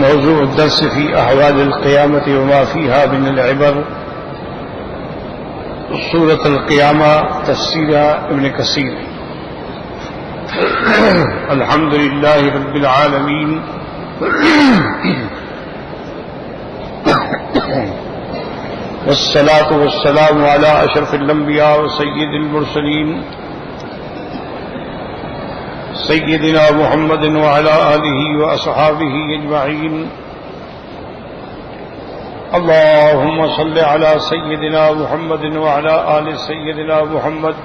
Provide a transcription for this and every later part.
موضوع الدرس في أحوال القيامة وما فيها من العبر سورة القيامة تفسير ابن كثير. الحمد لله رب العالمين والصلاة والسلام على أشرف الأنبياء وسيد المرسلين سيدنا محمد وعلى آله وأصحابه أجمعين. اللهم صل على سيدنا محمد وعلى آل سيدنا محمد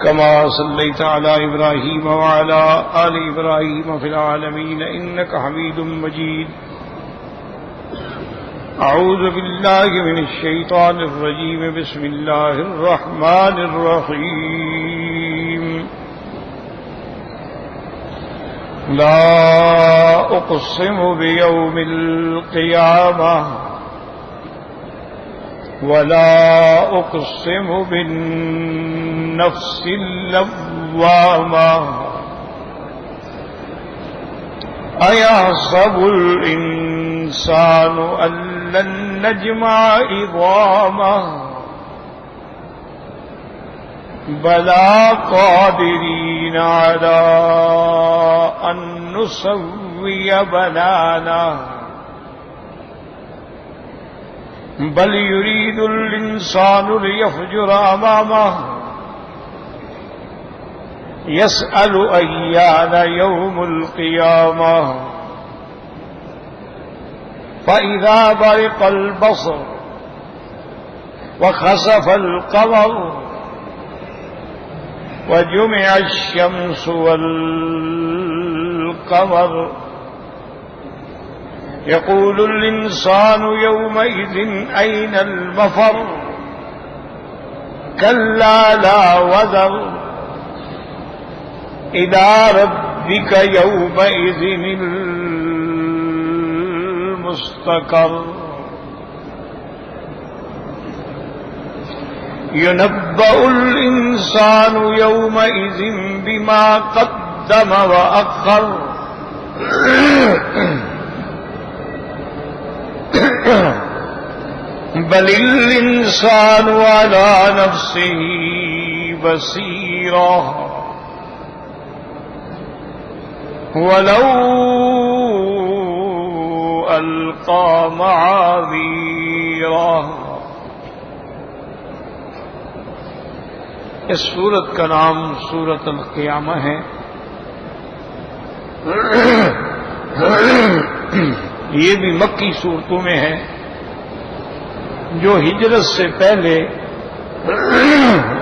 كما صليت على إبراهيم وعلى آل إبراهيم في العالمين إنك حميد مجيد. أعوذ بالله من الشيطان الرجيم. بسم الله الرحمن الرحيم. لا أقسم بيوم القيامة ولا أقسم بالنفس اللوامة أيحسب الإنسان أن لن نجمع عظامه بلى قادرين على أن نسوي بنانه بل يريد الإنسان ليفجر أمامه يسأل أيان يوم القيامة فإذا برق البصر وخسف القمر وجمع الشمس والقمر يقول الإنسان يومئذ أين المفر كلا لا وزر إلى ربك يومئذ المستقر ينبأ الإنسان يومئذ بما قدم وأخر بل الإنسان على نفسه بصيرة ولو ألقى معاذيره. اس سورت کا نام سورت القیامہ ہے. یہ بھی مکی صورتوں میں ہے جو ہجرت سے پہلے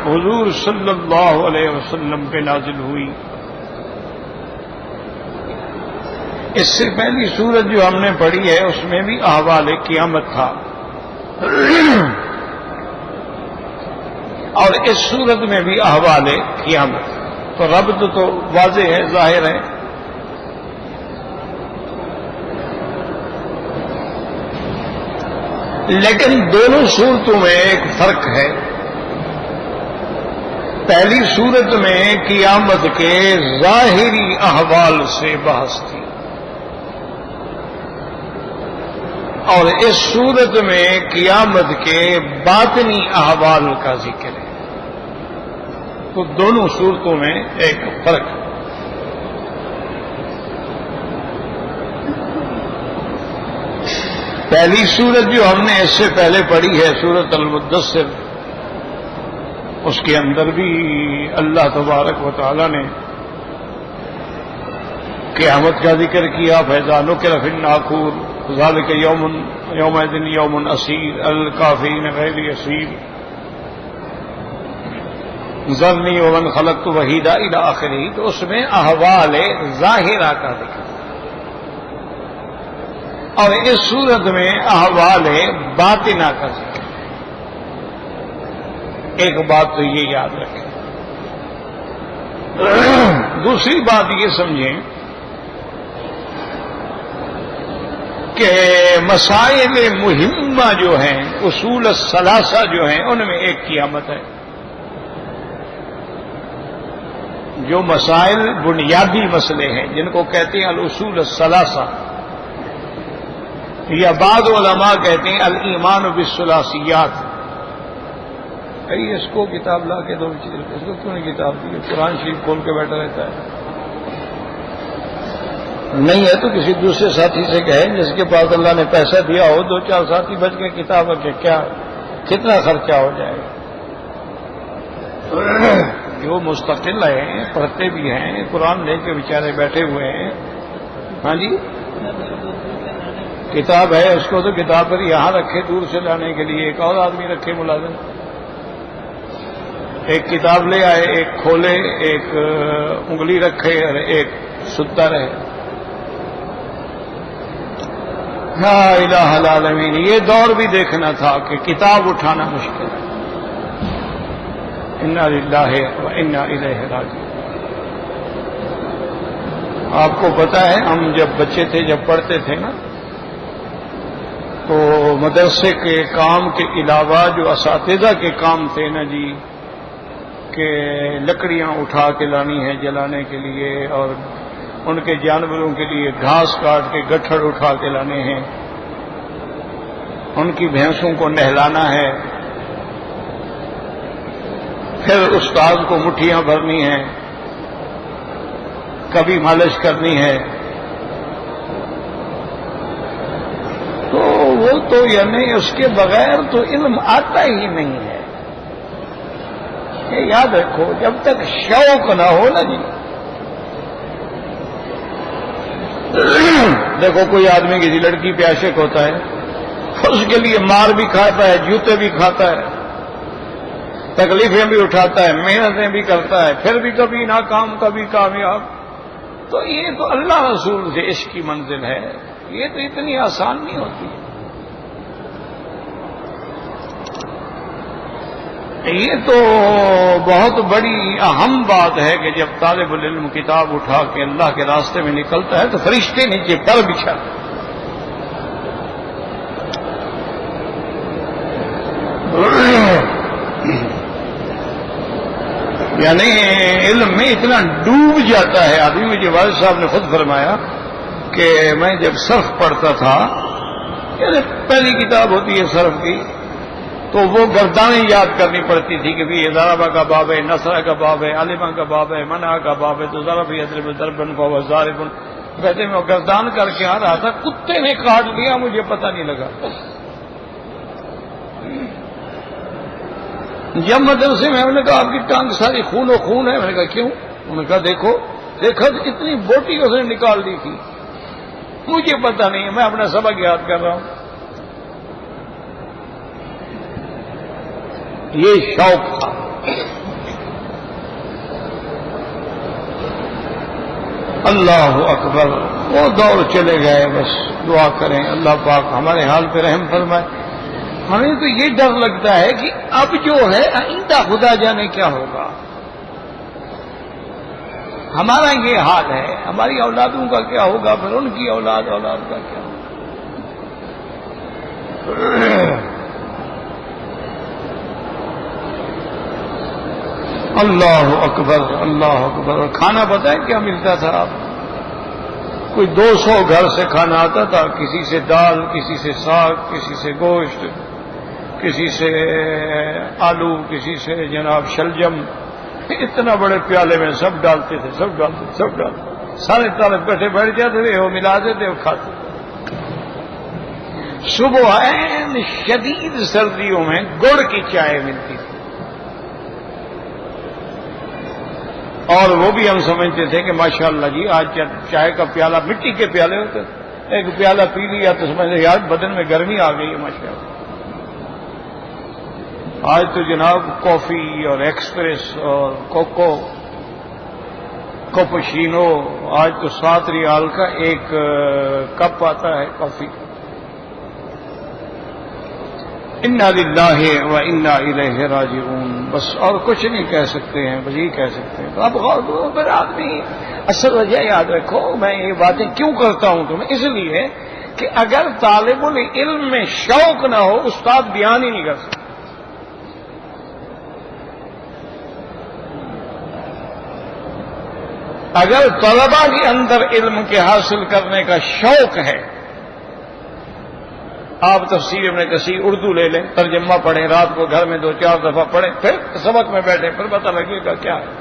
حضور صلی اللہ علیہ وسلم پہ نازل ہوئی. اس سے پہلی سورت جو ہم نے پڑھی ہے اس میں بھی احوال قیامت تھا اور اس صورت میں بھی احوال قیامت. تو ربط تو واضح ہے، ظاہر ہے. لیکن دونوں صورتوں میں ایک فرق ہے. پہلی صورت میں قیامت کے ظاہری احوال سے بحث تھی اور اس صورت میں قیامت کے باطنی احوال کا ذکر ہے. تو دونوں صورتوں میں ایک فرق ہے. پہلی صورت جو ہم نے اس سے پہلے پڑھی ہے سورت المدثر، اس کے اندر بھی اللہ تبارک و تعالی نے قیامت کا ذکر کیا. فَإِذَا نُقِرَ فِي النَّاقُورِ ذَلِكَ يَوْمَئِذٍ يَوْمٌ عَسِيرٌ الْكَافِرِينَ غَيْرُ يَسِيرٍ ذَرْنِي وَمَنْ خَلَقْتُ وَحِيدًا إِلَى آخِرِهِ. تو اس میں احوال ظاہرہ کا ذکر اور اس صورت میں احوال باطنہ کا ذکر. ایک بات تو یہ یاد رکھیں. دوسری بات یہ سمجھیں کہ مسائل مہمہ جو ہیں، اصول الثلاثہ جو ہیں، ان میں ایک قیامت ہے. جو مسائل بنیادی مسئلے ہیں جن کو کہتے ہیں الاصول الثلاثہ، یا بعض علماء کہتے ہیں الایمان بالثلاثیات، اس کو کتاب لا کے دو، اس کو کیوں نہیں کتاب دی؟ قرآن شریف کھول کے بیٹھا رہتا ہے. نہیں ہے تو کسی دوسرے ساتھی سے کہیں جس کے پاس اللہ نے پیسہ دیا ہو، 2-4 ساتھی بچ کے کتاب کے کیا کتنا خرچہ ہو جائے گا. جو مستقل ہیں، پڑھتے بھی ہیں، قرآن لے کے بیچارے بیٹھے ہوئے ہیں. ہاں جی، کتاب ہے، اس کو تو کتاب پر یہاں رکھے دور سے لانے کے لیے، ایک اور آدمی رکھے ملازم، ایک کتاب لے آئے، ایک کھولے، ایک انگلی رکھے اور ایک ستا رہے. لا الہ الا العالمین. یہ دور بھی دیکھنا تھا کہ کتاب اٹھانا مشکل ہے. انا للہ و انا الیہ راجعون. آپ کو پتا ہے ہم جب بچے تھے، جب پڑھتے تھے نا، تو مدرسے کے کام کے علاوہ جو اساتذہ کے کام تھے نا جی، کہ لکڑیاں اٹھا کے لانی ہے جلانے کے لیے، اور ان کے جانوروں کے لیے گھاس کاٹ کے گٹھڑ اٹھا کے لانے ہیں، ان کی بھینسوں کو نہلانا ہے، پھر استاد کو مٹھیاں بھرنی ہیں، کبھی مالش کرنی ہے. تو وہ تو یعنی اس کے بغیر تو علم آتا ہی نہیں ہے. یہ یاد رکھو، جب تک شوق نہ ہو نا جی. دیکھو کوئی آدمی کسی لڑکی پہ عاشق ہوتا ہے، اس کے لیے مار بھی کھاتا ہے، جوتے بھی کھاتا ہے، تکلیفیں بھی اٹھاتا ہے، محنتیں بھی کرتا ہے، پھر بھی کبھی ناکام کبھی کامیاب. تو یہ تو اللہ رسول سے عشق کی منزل ہے. یہ تو اتنی آسان نہیں ہوتی. یہ تو بہت بڑی اہم بات ہے کہ جب طالب العلم کتاب اٹھا کے اللہ کے راستے میں نکلتا ہے تو فرشتے نیچے پر بچھا. یعنی علم میں اتنا ڈوب جاتا ہے آدمی. مجھے والد صاحب نے خود فرمایا کہ میں جب صرف پڑھتا تھا، یعنی پہلی کتاب ہوتی ہے صرف کی، تو وہ گردانیں یاد کرنی پڑتی تھی کہ یہ ضربہ کا باب ہے، نصرہ کا باب ہے، علمہ کا باب ہے، منع کا باب ہے، تو ضرب یضرب ضربا فہو ضارب. کہتے میں گردان کر کے آ رہا تھا، کتے نے کاٹ لیا، مجھے پتہ نہیں لگا. جب مدرسے میں ہم نے کہا آپ کی ٹانگ ساری خون و خون ہے، میں نے کہا کیوں؟ انہوں نے کہا دیکھو اتنی بوٹی اس نے نکال دی تھی. مجھے پتہ نہیں ہے، میں اپنا سبق یاد کر رہا ہوں. یہ شوق تھا. اللہ اکبر. وہ دور چلے گئے. بس دعا کریں اللہ پاک ہمارے حال پہ رحم فرمائے. ہمیں تو یہ ڈر لگتا ہے کہ اب جو ہے آئندہ خدا جانے کیا ہوگا. ہمارا یہ حال ہے، ہماری اولادوں کا کیا ہوگا، پھر ان کی اولاد کا کیا ہوگا. اللہ اکبر اللہ اکبر. کھانا پتہ ہے کیا ملتا تھا؟ آپ کوئی 200 گھر سے کھانا آتا تھا، کسی سے دال، کسی سے ساگ، کسی سے گوشت، کسی سے آلو، کسی سے جناب شلجم. اتنا بڑے پیالے میں سب ڈالتے تھے، سب ڈالتے. سارے طالب بیٹھے بیٹھ جاتے تھے، وہ ملا دیتے وہ کھاتے. صبح شدید سردیوں میں گڑ کی چائے ملتی تھی، اور وہ بھی ہم سمجھتے تھے کہ ماشاءاللہ جی آج چائے کا پیالہ، مٹی کے پیالے ہوتے تھے، ایک پیالہ پی لیا تو سمجھتے یار بدن میں گرمی آ گئی ہے ماشاءاللہ. آج تو جناب کافی اور ایکسپریس اور کوپوچینو، آج تو 7 ریال کا ایک کپ آتا ہے کافی. انا للہ و انا الیہ راجعون. بس اور کچھ نہیں کہہ سکتے ہیں، بس یہی کہہ سکتے ہیں. تو اب غور کرو پھر آدمی. اصل وجہ یاد رکھو، میں یہ باتیں کیوں کرتا ہوں تمہیں، اس لیے کہ اگر طالب العلم میں شوق نہ ہو، استاد بیان ہی نہیں کر سکتا. اگر طلبا کے اندر علم کے حاصل کرنے کا شوق ہے، آپ تفسیر ابن کثیر اردو لے لیں، ترجمہ پڑھیں، رات کو گھر میں 2-4 دفعہ پڑھیں، پھر سبق میں بیٹھیں، پھر پتہ لگے گا کیا ہے۔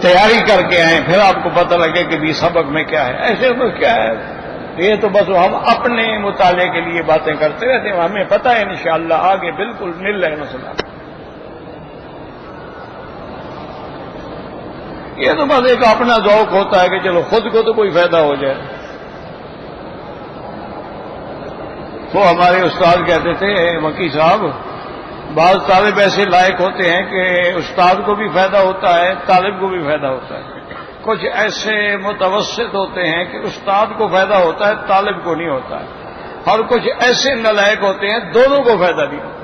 تیاری کر کے آئیں، پھر آپ کو پتہ لگے کہ بھی سبق میں کیا ہے۔ ایسے میں کیا ہے، یہ تو بس ہم اپنے مطالعے کے لیے باتیں کرتے رہتے ہیں، ہمیں پتہ ہے انشاءاللہ آگے بالکل نل ہے مسئلہ۔ یہ تو بس ایک اپنا ذوق ہوتا ہے کہ چلو خود کو تو کوئی فائدہ ہو جائے۔ وہ ہمارے استاد کہتے تھے مکی صاحب، بعض طالب ایسے لائق ہوتے ہیں کہ استاد کو بھی فائدہ ہوتا ہے، طالب کو بھی فائدہ ہوتا ہے۔ کچھ ایسے متوسط ہوتے ہیں کہ استاد کو فائدہ ہوتا ہے، طالب کو نہیں ہوتا ہے، اور کچھ ایسے نالائق ہوتے ہیں دونوں کو فائدہ نہیں ہوتا۔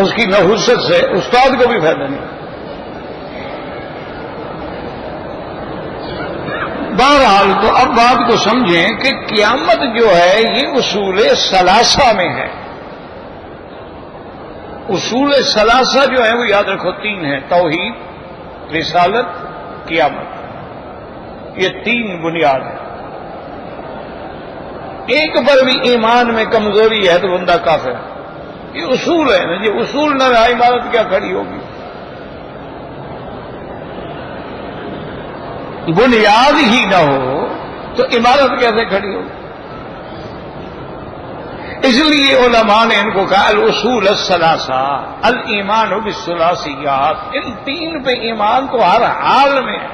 اس کی نحوست سے استاد کو بھی فائدہ نہیں ہوتا۔ بہرحال تو اب بات کو سمجھیں کہ قیامت جو ہے یہ اصول ثلاثہ میں ہے۔ اصول ثلاثہ جو ہے وہ یاد رکھو 3 ہیں: توحید، رسالت، قیامت۔ یہ 3 بنیاد ہیں۔ ایک پر بھی ایمان میں کمزوری ہے تو بندہ کافر ہے۔ یہ اصول ہے نا، یہ اصول نہ رہا عبادت کیا کھڑی ہوگی؟ بنیاد ہی نہ ہو تو عمارت کیسے کھڑی ہوگی؟ اس لیے علماء نے ان کو کہا الاصول الثلاثہ، الایمان بالثلاثیات۔ ان 3 پہ ایمان تو ہر حال میں ہے۔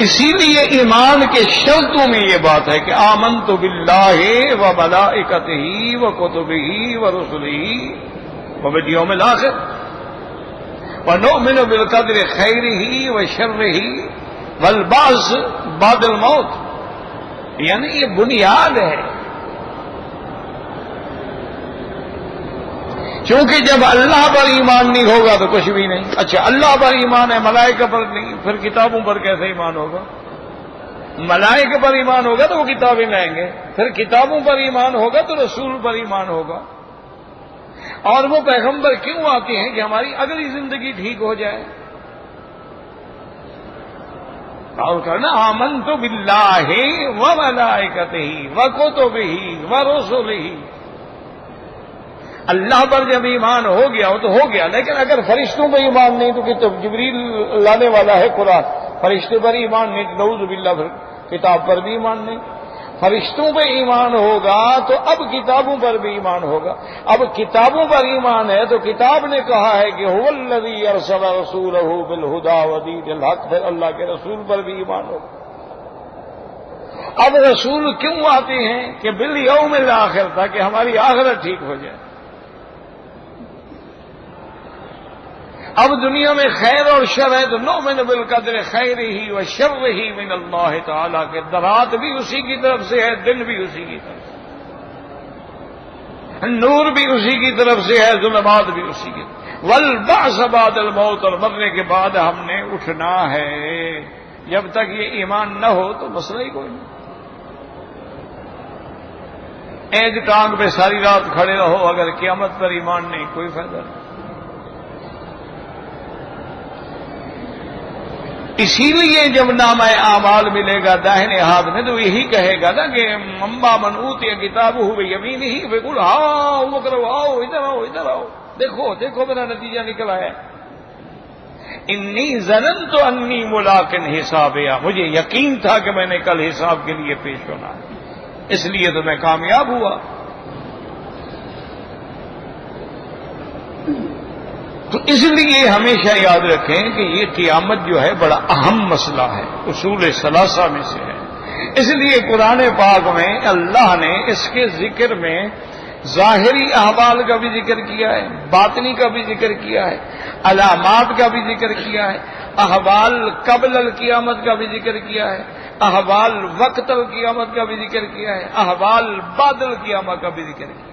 اسی لیے ایمان کے شرطوں میں یہ بات ہے کہ آمنت باللہ و ملائکتہ و کتبہ و رسلہ وبالیوم الآخر ونؤمن بالقدر خیرہ و شرہ والبعث بعد الموت۔ یعنی یہ بنیاد ہے، کیونکہ جب اللہ پر ایمان نہیں ہوگا تو کچھ بھی نہیں۔ اچھا اللہ پر ایمان ہے، ملائکہ پر نہیں، پھر کتابوں پر کیسے ایمان ہوگا؟ ملائکہ پر ایمان ہوگا تو وہ کتابیں لائیں گے، پھر کتابوں پر ایمان ہوگا تو رسول پر ایمان ہوگا۔ اور وہ پیغمبر کیوں آتے ہیں؟ کہ ہماری اگلی زندگی ٹھیک ہو جائے۔ اور کہنا آمنت باللہ و ملائکتہ و کتبہ و رسلہ۔ اللہ پر جب ایمان ہو گیا ہو تو ہو گیا، لیکن اگر فرشتوں پر ایمان نہیں تو کہ جبریل لانے والا ہے قرآن، فرشتے پر ایمان نہیں، نعوذ باللہ، پھر کتاب پر بھی ایمان نہیں۔ فرشتوں پہ ایمان ہوگا تو اب کتابوں پر بھی ایمان ہوگا۔ اب کتابوں پر ایمان ہے تو کتاب نے کہا ہے کہ هو الذی ارسل رسولہ بالہدی ودین الحق، پھر اللہ کے رسول پر بھی ایمان ہوگا۔ اب رسول کیوں آتے ہیں؟ کہ بالیوم الآخر، تاکہ ہماری آخرت ٹھیک ہو جائے۔ اب دنیا میں خیر اور شر ہے تو نؤمن بالقدر خیرہ و شرہ من اللہ تعالیٰ، کے رات بھی اسی کی طرف سے ہے، دن بھی اسی کی طرف سے، نور بھی اسی کی طرف سے ہے، ظلمات بھی اسی کی طرف سے۔ والبعث بعد الموت، اور مرنے کے بعد ہم نے اٹھنا ہے۔ جب تک یہ ایمان نہ ہو تو مسئلہ ہی کوئی نہیں۔ ایک ٹانگ پہ ساری رات کھڑے رہو، اگر قیامت پر ایمان نہیں کوئی فائدہ نہیں۔ اسی لیے جب نامہ اعمال ملے گا داہنے ہاتھ میں تو یہی کہے گا نا کہ اما من اوتی کتابہ بیمینہ فیقول ہاؤ بکرو، آؤ ادھر آؤ ادھر آؤ، دیکھو دیکھو میرا نتیجہ نکلا ہے۔ انی ظننت انی ملاق حسابیا، مجھے یقین تھا کہ میں نے کل حساب کے لیے پیش ہونا ہے، اس لیے تو میں کامیاب ہوا۔ تو اس لیے ہمیشہ یاد رکھیں کہ یہ قیامت جو ہے بڑا اہم مسئلہ ہے، اصول ثلاثہ میں سے ہے۔ اس لیے قرآن پاک میں اللہ نے اس کے ذکر میں ظاہری احوال کا بھی ذکر کیا ہے، باطنی کا بھی ذکر کیا ہے، علامات کا بھی ذکر کیا ہے، احوال قبل القیامت کا بھی ذکر کیا ہے، احوال وقت القیامت کا بھی ذکر کیا ہے، احوال بعد القیامت کا بھی ذکر کیا ہے۔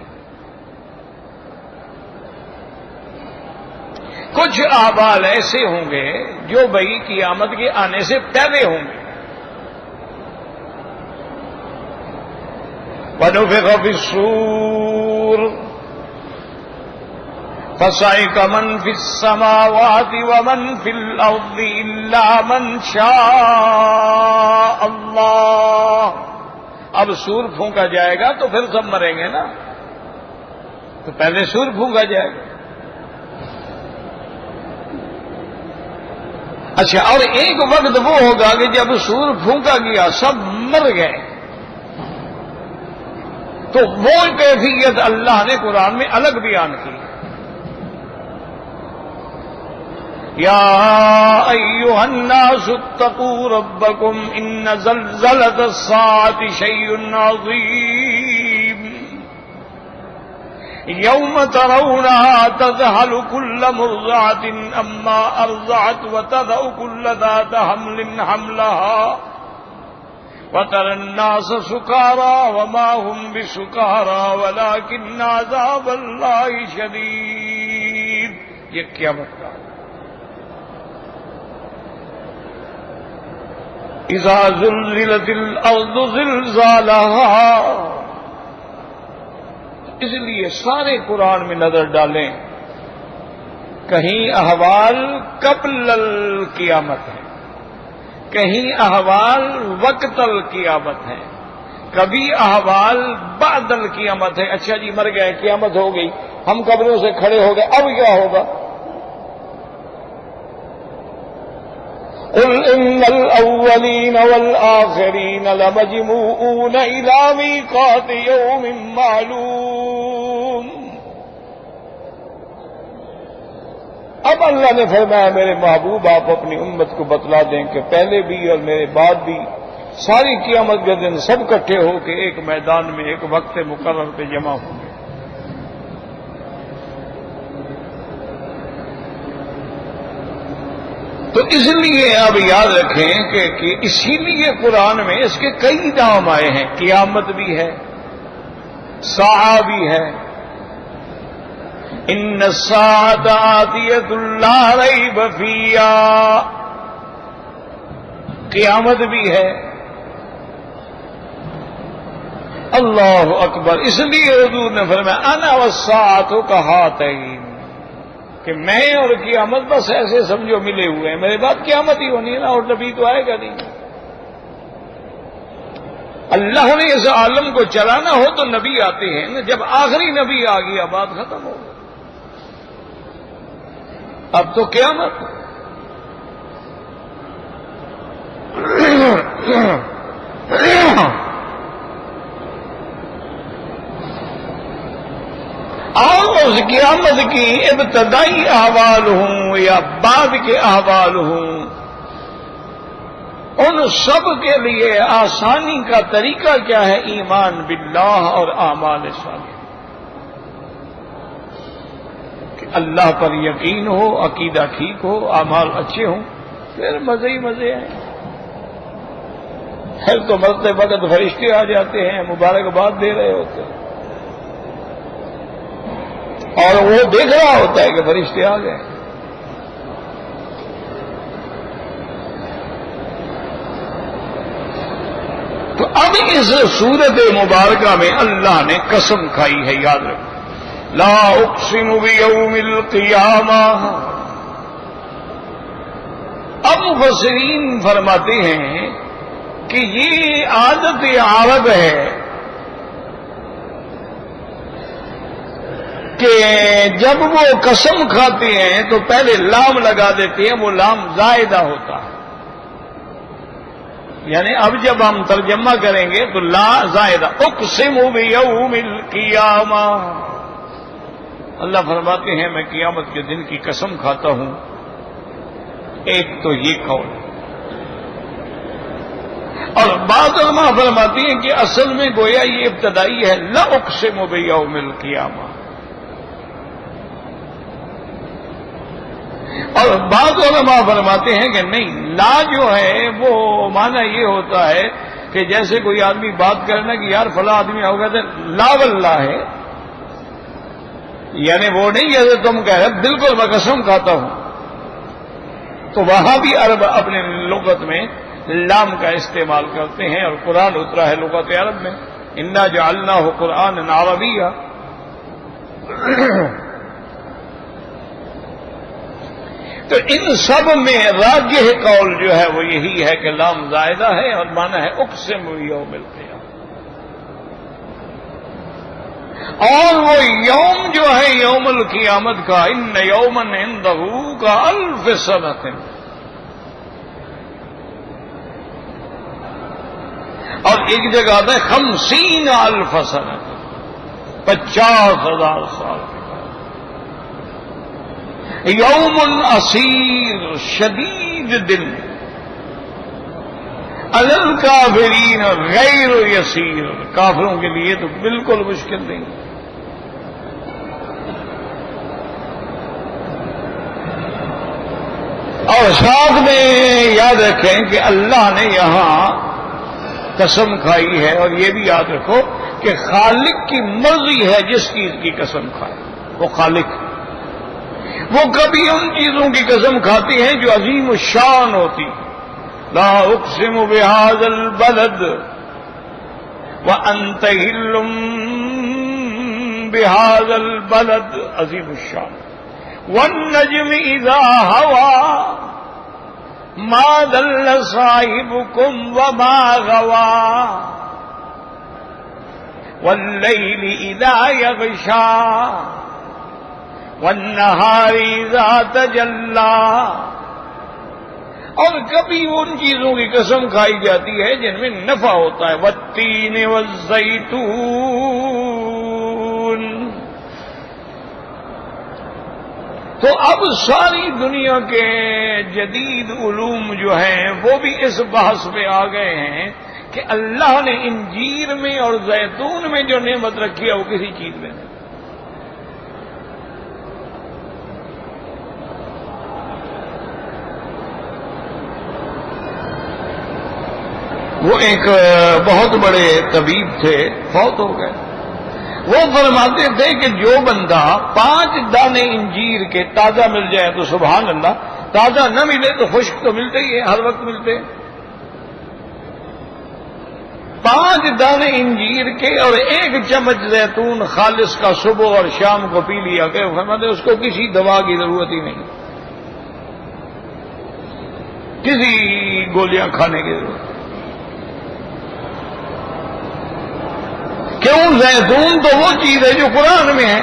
کچھ اعمال ایسے ہوں گے جو بھئی قیامت کے آنے سے پہلے ہوں گے. وَنُفِخَ فِي الصُّورِ فَصَعِقَ مَن فِي السَّمَاوَاتِ وَمَن فِي الْأَرْضِ إِلَّا مَن شَاءَ اللَّهُ. اب سور پھونکا جائے گا تو پھر سب مریں گے نا، تو پہلے سور پھونکا جائے گا. اچھا، اور ایک وقت وہ ہوگا کہ جب سور پھونکا گیا سب مر گئے، تو وہ کیفیت اللہ نے قرآن میں الگ بیان کی. یا ایھا الناس اتقوا ربکم ان زلزلۃ الساعۃ شیء عظیم یوم ترونها تذهل كل مرضعة عما ارضعت وتضع كل ذات حمل حملها وترى الناس سكارى وما هم بسكارى ولكن عذاب الله شديد. یہ قیامت کا اذا زلزلت الارض زلزالها. اس لیے سارے قرآن میں نظر ڈالیں، کہیں احوال قبل القیامت ہے، کہیں احوال وقت القیامت ہے، کبھی احوال بعد القیامت ہے. اچھا جی، مر گئے، قیامت ہو گئی، ہم قبروں سے کھڑے ہو گئے، اب کیا ہوگا؟ قل ان الاولین والآخرین لمجموعون الی میقات یوم معلوم. اب اللہ نے فرمایا میرے محبوب آپ اپنی امت کو بتلا دیں کہ پہلے بھی اور میرے بعد بھی ساری قیامت کے دن سب اکٹھے ہو کے ایک میدان میں ایک وقت مقرر پہ جمع ہوں گے. تو اس لیے اب یاد رکھیں کہ اسی لیے قرآن میں اس کے کئی نام آئے ہیں. قیامت بھی ہے، ساعہ بھی ہے، ان الساعۃ آتیۃ لا ریب فیہا، قیامت بھی ہے. اللہ اکبر. اس لیے حضور نے فرمایا انا والساعۃ کہاتین، کہ میں اور قیامت بس ایسے سمجھو ملے ہوئے ہیں، میرے بعد قیامت ہی ہونی ہے نا، اور نبی تو آئے گا نہیں. اللہ نے اس عالم کو چلانا ہو تو نبی آتے ہیں نا. جب آخری نبی آ گیا بات ختم ہو گئی، اب تو قیامت. اور اس قیامت کی ابتدائی احوال ہوں یا بعد کے احوال ہوں، ان سب کے لیے آسانی کا طریقہ کیا ہے؟ ایمان باللہ اور اعمال صالحہ، کہ اللہ پر یقین ہو، عقیدہ ٹھیک ہو، اعمال اچھے ہوں، پھر مزے ہی مزے ہیں. پھر تو مرتے وقت فرشتے آ جاتے ہیں، مبارکباد دے رہے ہوتے ہیں، اور وہ دیکھ رہا ہوتا ہے کہ فرشتے آ گئے. تو اب اس سورت مبارکہ میں اللہ نے قسم کھائی ہے، یاد رکھو، لا اقسم بیوم القیامہ. اب مفسرین فرماتے ہیں کہ یہ عادت عرب ہے کہ جب وہ قسم کھاتے ہیں تو پہلے لام لگا دیتے ہیں، وہ لام زائدہ ہوتا ہے. یعنی اب جب ہم ترجمہ کریں گے تو لا زائدہ، اقسم بیوم القیامہ. اللہ فرماتے ہیں میں قیامت کے دن کی قسم کھاتا ہوں. ایک تو یہ قول، اور بعض علماء فرماتے ہیں کہ اصل میں گویا یہ ابتدائی ہے، لا اقسم بیوم القیامہ. اور بعض علماء فرماتے ہیں کہ نہیں، لا جو ہے وہ معنی یہ ہوتا ہے کہ جیسے کوئی آدمی بات کرنا کہ یار فلاں آدمی ہوگا تو لا واللہ ہے، یعنی وہ نہیں جیسے تم کہہ رہے بالکل میں قسم کھاتا ہوں. تو وہاں بھی عرب اپنے لغت میں لام کا استعمال کرتے ہیں، اور قرآن اترا ہے لغت عرب میں، انا جعلناہ قرآنا عربیا. تو ان سب میں راجح قول جو ہے وہ یہی ہے کہ لام زائدہ ہے اور معنی ہے اقسم بیوم القیامہ. اور وہ یوم جو ہے یوم القیامت کا، ان یوما عندہ کا الف سنۃ، اور ایک جگہ آتا ہے 50,000 سنۃ، 50,000 سال. یوم عسیر شدید دن، علی الکافرین غیر یسیر، کافروں کے لیے تو بالکل مشکل نہیں. اور ساتھ میں یاد رکھیں کہ اللہ نے یہاں قسم کھائی ہے، اور یہ بھی یاد رکھو کہ خالق کی مرضی ہے جس چیز کی قسم کھائے، وہ خالق. وہ کبھی ان چیزوں کی قسم کھاتی ہیں جو عظیم الشان ہوتی. لا اقسم بهذا البلد وانت حل بهذا البلد، عظیم الشان. والنجم اذا هوى ما ضل صاحبكم وما غوى والليل اذا يغشى والنهار اذا تجلى. اور کبھی ان چیزوں کی قسم کھائی جاتی ہے جن میں نفع ہوتا ہے، والتین والزیتون. تو اب ساری دنیا کے جدید علوم جو ہیں وہ بھی اس بحث پہ آ گئے ہیں کہ اللہ نے انجیر میں اور زیتون میں جو نعمت رکھی ہے وہ کسی چیز میں نہیں. وہ ایک بہت بڑے طبیب تھے، فوت ہو گئے. وہ فرماتے تھے کہ جو بندہ 5 دانے انجیر کے تازہ مل جائے تو سبحان اللہ، تازہ نہ ملے تو خشک تو ملتے ہی ہے، ہر وقت ملتے. 5 دانے انجیر کے اور 1 چمچ زیتون خالص کا صبح اور شام کو پی لیا کہ فرماتے اس کو کسی دوا کی ضرورت ہی نہیں، کسی گولیاں کھانے کی ضرورت. کیوں؟ زیتون تو وہ چیز ہے جو قرآن میں ہے،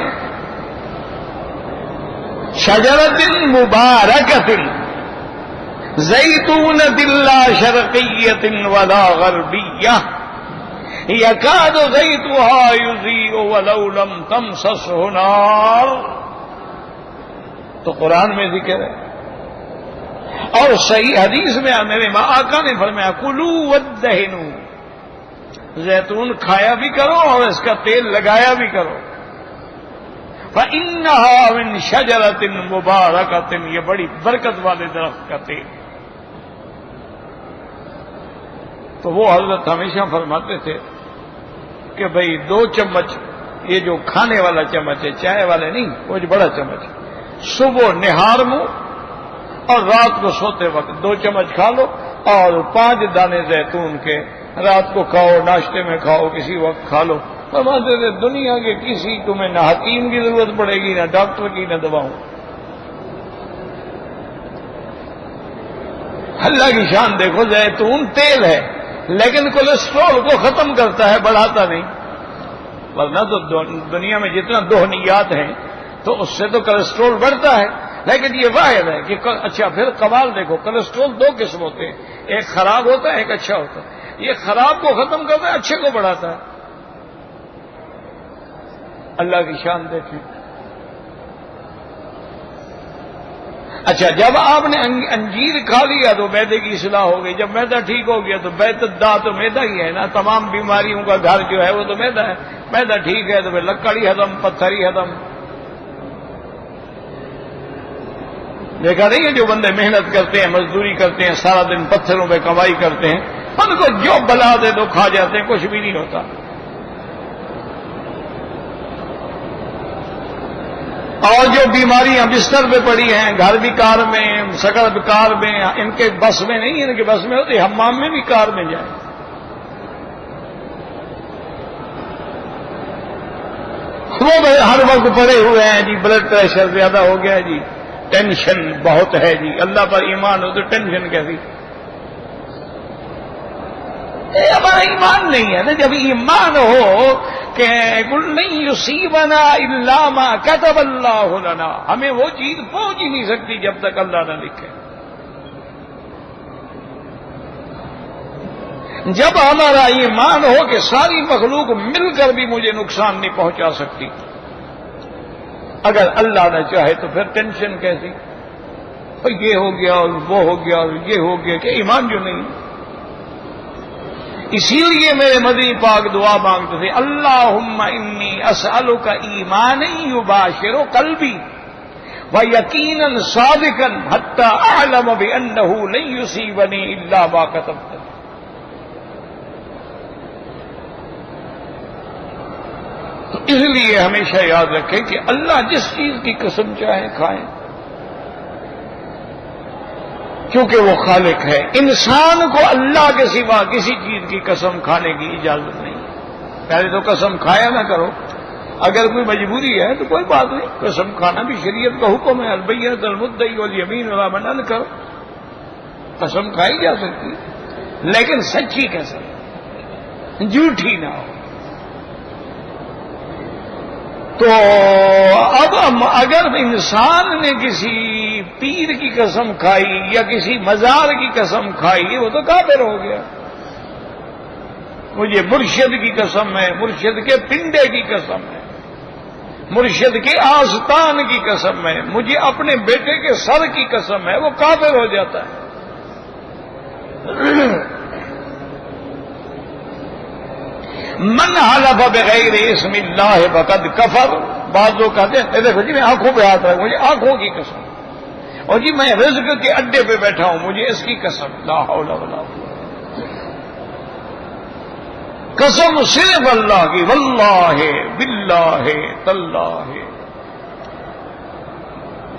شجرۃ مبارکۃ زیتونۃ لا شرقیۃ ولا غربیہ یکاد زیتها یضیء ولو لم تمسسہ نار. تو قرآن میں ذکر ہے. اور صحیح حدیث میں میرے آقا نے فرمایا کلوا وادہنوا، زیتون کھایا بھی کرو اور اس کا تیل لگایا بھی کرو. فإنها من شجرۃ مبارکۃ، یہ بڑی برکت والے درخت کا تیل. تو وہ حضرت ہمیشہ فرماتے تھے کہ بھئی 2 چمچ، یہ جو کھانے والا چمچ ہے، چائے والے نہیں، وہ جو بڑا چمچ، صبح نہار منہ اور رات کو سوتے وقت 2 چمچ کھا لو، اور 5 دانے زیتون کے رات کو کھاؤ، ناشتے میں کھاؤ، کسی وقت کھا لو. فرماتے تھے دنیا کے کسی تمہیں نہ حکیم کی ضرورت پڑے گی، نہ ڈاکٹر کی، نہ دواؤں. اللہ کی شان دیکھو، زیتون تیل ہے لیکن کولیسٹرول کو ختم کرتا ہے، بڑھاتا نہیں. ورنہ تو دنیا میں جتنا دہنیات ہیں تو اس سے تو کولیسٹرول بڑھتا ہے، لیکن یہ واحد ہے کہ اچھا. پھر کمال دیکھو، کولیسٹرول 2 قسم ہوتے ہیں، ایک خراب ہوتا ہے، ایک اچھا ہوتا ہے. یہ خراب کو ختم کرتا ہے، اچھے کو بڑھاتا ہے. اللہ کی شان دیکھیں. اچھا، جب آپ نے انجیر کھا لیا تو میدے کی اصلاح ہو گئی. جب میدا ٹھیک ہو گیا تو بیت الدا تو میدا ہی ہے نا، تمام بیماریوں کا گھر جو ہے وہ تو میدا ہے. میدا ٹھیک ہے تو پھر لکڑی ہضم، پتھری ہضم. دیکھا نہیں ہے جو بندے محنت کرتے ہیں، مزدوری کرتے ہیں، سارا دن پتھروں پہ کمائی کرتے ہیں، ان کو جو بلا دے تو کھا جاتے ہیں، کچھ بھی نہیں ہوتا. اور جو بیماریاں بستر پہ پڑی ہیں، گھر بھی کار میں، سڑک بھی کار میں، ان کے بس میں نہیں، ان کے بس میں ہوتی، حمام میں بھی کار میں جائیں۔ وہ ہر وقت پڑے ہوئے ہیں جی، بلڈ پریشر زیادہ ہو گیا جی، ٹینشن بہت ہے جی، اللہ پر ایمان ہو تو ٹینشن کیسی؟ یہ ہمارا ایمان نہیں ہے نا۔ جب ایمان ہو کہ قل لن یصیبنا الا ما کتب اللہ لنا، ہمیں وہ چیز پہنچ ہی نہیں سکتی جب تک اللہ نہ لکھے۔ جب ہمارا ایمان ہو کہ ساری مخلوق مل کر بھی مجھے نقصان نہیں پہنچا سکتی، اگر اللہ نہ چاہے تو پھر ٹینشن کیسی؟ یہ ہو گیا اور وہ ہو گیا اور یہ ہو گیا، کہ ایمان جو نہیں۔ اسی لیے میرے مدنی پاک دعا مانگتے تھے، اللہم انی اسألک ایمانا یباشر قلبی ویقینا صادقا حتی اعلم بانہ لن یصیبنی الا ما کتبت۔ تو اس لیے ہمیشہ یاد رکھیں کہ اللہ جس چیز کی قسم چاہے کھائیں، کیونکہ وہ خالق ہے۔ انسان کو اللہ کے سوا کسی چیز کی قسم کھانے کی اجازت نہیں۔ پہلے تو قسم کھایا نہ کرو، اگر کوئی مجبوری ہے تو کوئی بات نہیں، قسم کھانا بھی شریعت کا حکم ہے، البینۃ المدعی والیمین علی من انکر، قسم کھائی جا سکتی، لیکن سچی قسم، جھوٹی نہ ہو۔ تو اب اگر انسان نے کسی پیر کی قسم کھائی یا کسی مزار کی قسم کھائی، وہ تو کافر ہو گیا۔ مجھے مرشد کی قسم ہے، مرشد کے پنڈے کی قسم ہے، مرشد کے آستان کی قسم ہے، مجھے اپنے بیٹے کے سر کی قسم ہے، وہ کافر ہو جاتا ہے۔ من حلف بغیر اسم اللہ فقد کفر۔ بعض لوگ کہتے ہیں دیکھو جی میں آنکھوں پہ ہاتھ رکھ، مجھے آنکھوں کی قسم، اور جی میں رزق کے اڈے پہ بیٹھا ہوں، مجھے اس کی قسم۔ لا حول ولا قوت، قسم صرف اللہ کی، واللہ باللہ تاللہ۔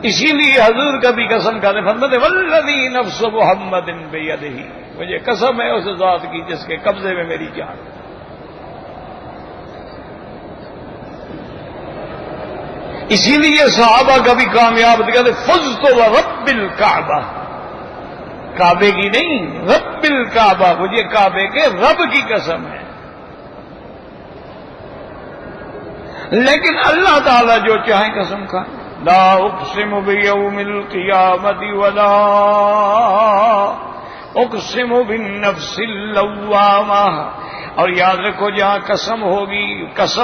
اسی لیے حضور کبھی قسم کھاتے فرماتے والذی نفس محمد بیدہ، مجھے قسم ہے اس ذات کی جس کے قبضے میں میری جان۔ اسی لیے صحابہ کبھی کامیاب کہتے فزت ورب الکعبہ، کعبے کی نہیں، رب الکعبہ، مجھے کعبے کے رب کی قسم ہے۔ لیکن اللہ تعالیٰ جو چاہیں قسم کھائیں۔ لا اقسم بیوم القیامت ولا اقسم بالنفس اللوامہ۔ اور یاد رکھو جہاں قسم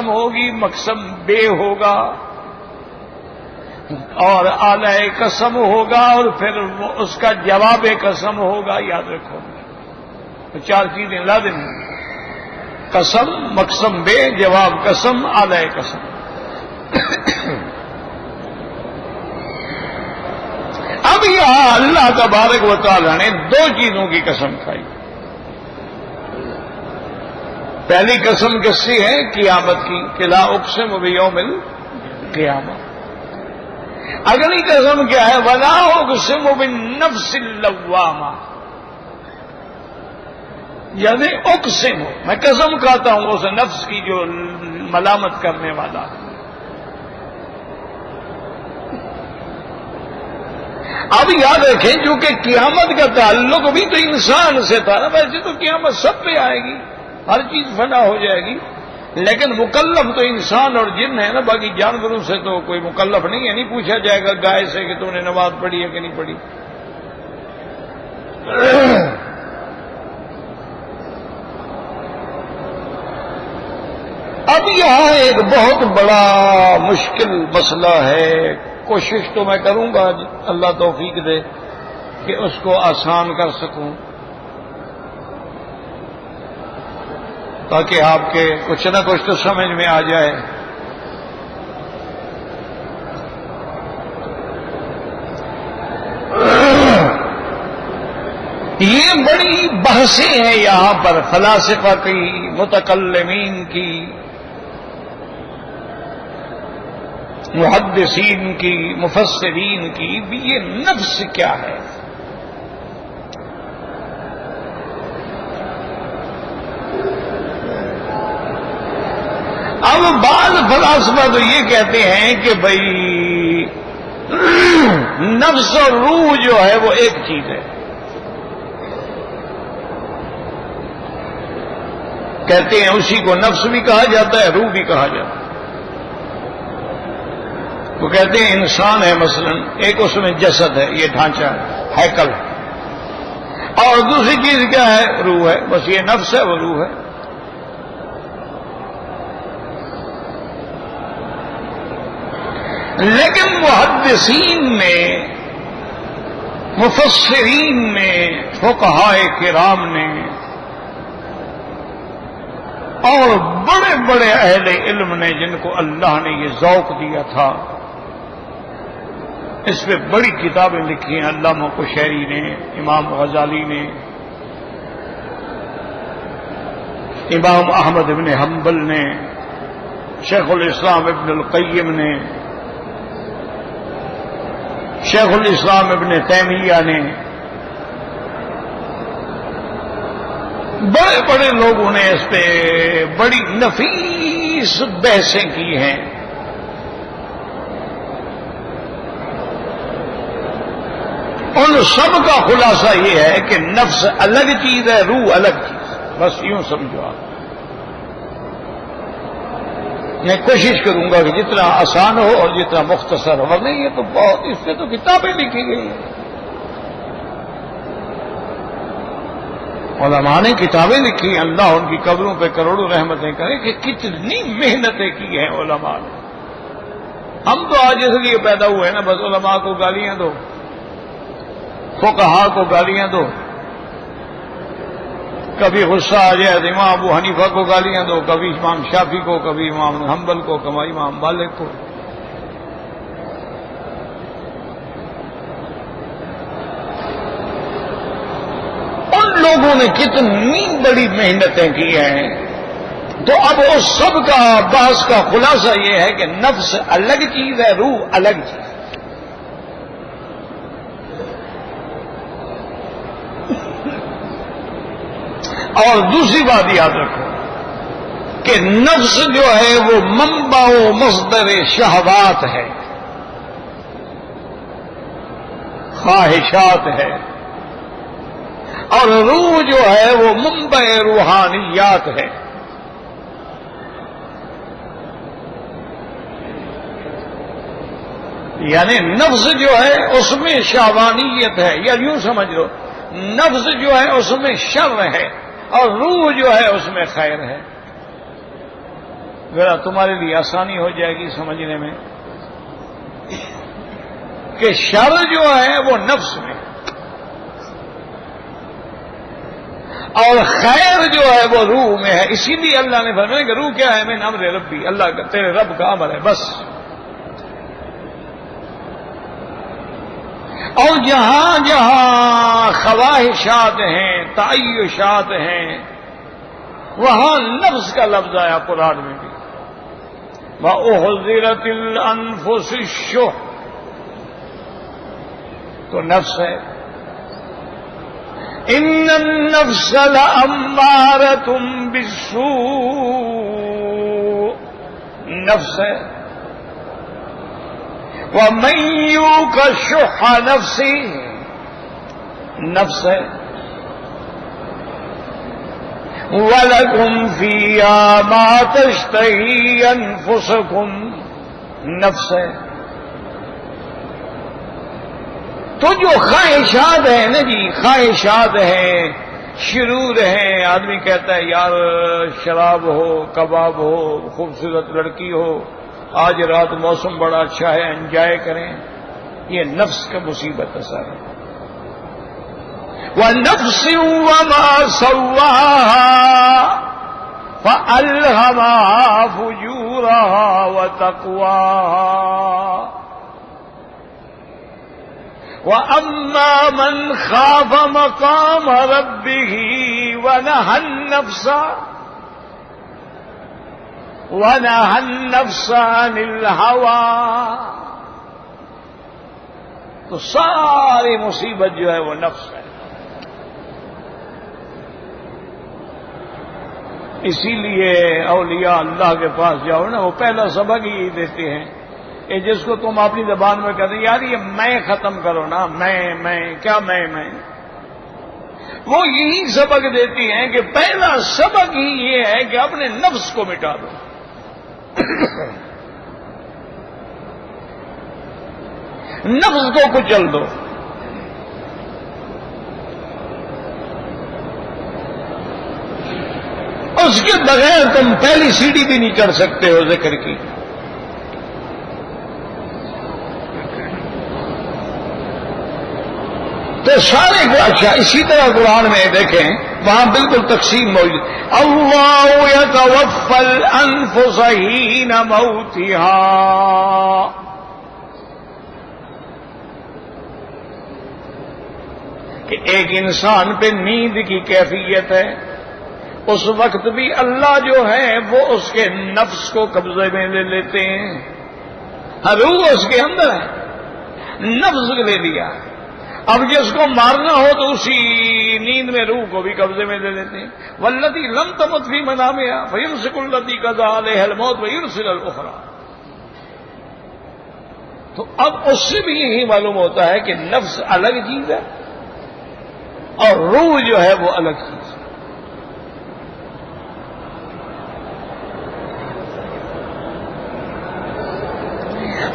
ہوگی مقسم بے ہوگا، اور آلہ قسم ہوگا، اور پھر اس کا جواب قسم ہوگا۔ یاد رکھو تو چار چیزیں لازم ہیں، قسم، مقسم بے، جواب قسم، آلہ قسم۔ اب یہاں اللہ تبارک و تعالی نے دو چیزوں کی قسم کھائی۔ پہلی قسم کس سے ہے؟ قیامت کی، کہ لا اقسم بیوم القیامہ۔ اگلی قسم کیا ہے؟ ولا اقسم بالنفس اللوامہ، یعنی اقسم، میں قسم کھاتا ہوں اس نفس کی جو ملامت کرنے والا ہے۔ اب یاد رکھیں چونکہ قیامت کا تعلق بھی تو انسان سے تھا نا، ویسے تو قیامت سب پہ آئے گی، ہر چیز فنا ہو جائے گی، لیکن مکلف تو انسان اور جن ہے نا، باقی جانوروں سے تو کوئی مکلف نہیں ہے۔ نہیں پوچھا جائے گا گائے سے کہ تم نے نماز پڑھی ہے کہ نہیں پڑھی۔ اب یہاں ایک بہت بڑا مشکل مسئلہ ہے، کوشش تو میں کروں گا اللہ توفیق دے کہ اس کو آسان کر سکوں، تاکہ آپ کے کچھ نہ کچھ تو سمجھ میں آ جائے۔ یہ بڑی بحثیں ہیں یہاں پر فلاسفہ کی، متکلمین کی، محدثین کی، مفسرین کی بھی یہ نفس کیا ہے. اب بعض فلاسفہ تو یہ کہتے ہیں کہ بھائی نفس اور روح جو ہے وہ ایک چیز ہے. کہتے ہیں اسی کو نفس بھی کہا جاتا ہے، روح بھی کہا جاتا ہے. وہ کہتے ہیں انسان ہے مثلا، ایک اس میں جسد ہے، یہ ڈھانچہ ہے، ہیکل ہے، اور دوسری چیز کیا ہے؟ روح ہے. بس یہ نفس ہے، وہ روح ہے. لیکن محدثین نے، مفسرین نے، فقہائے کرام نے اور بڑے بڑے اہل علم نے، جن کو اللہ نے یہ ذوق دیا تھا، اس پہ بڑی کتابیں لکھی ہیں. علامہ قشیری نے، امام غزالی نے، امام احمد ابن حنبل نے، شیخ الاسلام ابن القیم نے، شیخ الاسلام ابن تیمیہ نے، بڑے بڑے لوگوں نے اس پہ بڑی نفیس بحثیں کی ہیں. ان سب کا خلاصہ یہ ہے کہ نفس الگ چیز ہے، روح الگ چیز ہے. بس یوں سمجھو آپ. میں کوشش کروں گا کہ جتنا آسان ہو اور جتنا مختصر ہو، ورنہ یہ تو بہت، اس پہ تو کتابیں لکھی گئی ہیں. علماء نے کتابیں لکھی ہیں، اللہ ان کی قبروں پہ کروڑوں رحمتیں کرے کہ کتنی محنتیں کی ہیں علماء نے. ہم تو آج اس لیے پیدا ہوئے نا، بس علماء کو گالیاں دو، فقہاء کو گالیاں دو. کبھی غصہ آ جائے تو امام ابو حنیفہ کو گالیاں دو، کبھی امام شافعی کو، کبھی امام حنبل کو، کبھی امام مالک کو. ان لوگوں نے کتنی بڑی محنتیں کی ہیں. تو اب اس سب کا بحث کا خلاصہ یہ ہے کہ نفس الگ چیز ہے، روح الگ چیز ہے. اور دوسری بات یاد رکھو کہ نفس جو ہے وہ منبع و مصدر شہوات ہے، خواہشات ہے، اور روح جو ہے وہ منبع روحانیات ہے. یعنی نفس جو ہے اس میں شہوانیت ہے، یا یوں سمجھ لو نفس جو ہے اس میں شر ہے، اور روح جو ہے اس میں خیر ہے. ذرا تمہارے لیے آسانی ہو جائے گی سمجھنے میں کہ شر جو ہے وہ نفس میں، اور خیر جو ہے وہ روح میں ہے. اسی لیے اللہ نے فرمایا کہ روح کیا ہے؟ من امر ربی، اللہ کا، تیرے رب کا امر ہے بس. اور جہاں جہاں خواہشات ہیں، تعیشات ہیں، وہاں نفس کا لفظ آیا قرآن میں بھی. وَأُحْضِرَتِ الْأَنفُسُ الشُّحَّ، تو نفس ہے. إِنَّ النَّفْسَ لَأَمَّارَةٌ بِالسُّوءِ، نفس ہے. وَمَن يُوقَ شُحَّ نَفْسِهِ، نفس ہے. وَلَكُمْ فِيهَا مَا تَشْتَهِي أَنفُسُكُمْ، نفس ہے. تو جو خواہشات ہیں نا جی، خواہشات ہیں، شرور ہیں. آدمی کہتا ہے یار شراب ہو، کباب ہو، خوبصورت لڑکی ہو، آج رات موسم بڑا اچھا ہے، انجوائے کریں. یہ نفس کا مصیبت اثر ہے. وَنَفْسٍ وَمَا سَوَّاهَا فَأَلْهَمَهَا فُجُورَهَا وَتَقْوَاهَا. وَأَمَّا مَنْ خَافَ مَقَامَ رَبِّهِ وَنَهَى النَّفْسَ وَنَهَى النَّفْسَ عَنِ الْهَوَىٰ. تو ساری مصیبت جو ہے وہ نفس ہے. اسی لیے اولیاء اللہ کے پاس جاؤ نا، وہ پہلا سبق ہی دیتے ہیں کہ جس کو تم اپنی زبان میں کہتے یار یہ میں ختم کرو نا، میں کیا میں وہ یہی سبق دیتی ہیں کہ پہلا سبق ہی یہ ہے کہ اپنے نفس کو مٹا دو. نفس کو کچل دو. اس کے بغیر تم پہلی سیڑھی بھی نہیں چڑھ سکتے ہو ذکر کی. تو سارے اچھا اسی طرح قرآن میں دیکھیں وہاں بالکل تقسیم موجود. اللہ یتوفی الانفس حین موتها. کہ ایک انسان پہ نیند کی کیفیت ہے، اس وقت بھی اللہ جو ہے وہ اس کے نفس کو قبضے میں لے لیتے ہیں. روح اس کے اندر ہے، نفس لے لیا. اب جس کو مارنا ہو تو اسی نیند میں روح کو بھی قبضے میں لے لیتے ہیں. والذی لم تمت فی منامہا فیمسک التی قضی علیہا الموت ویرسل الاخری. تو اب اس سے بھی یہی معلوم ہوتا ہے کہ نفس الگ چیز ہے اور روح جو ہے وہ الگ چیز ہے.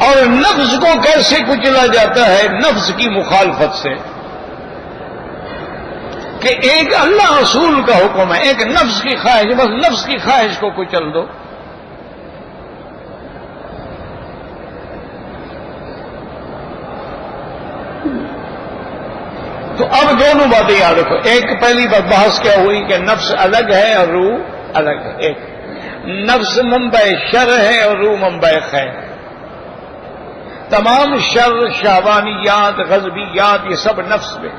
اور نفس کو کیسے کچلا جاتا ہے؟ نفس کی مخالفت سے. کہ ایک اللہ رسول کا حکم ہے، ایک نفس کی خواہش، بس نفس کی خواہش کو کچل دو. تو اب دونوں باتیں یاد رکھو. ایک پہلی بات بحث کیا ہوئی کہ نفس الگ ہے اور روح الگ ہے. ایک نفس منبع شر ہے اور روح منبع خیر. تمام شر، شہوانیات، غضبیات یہ سب نفس میں،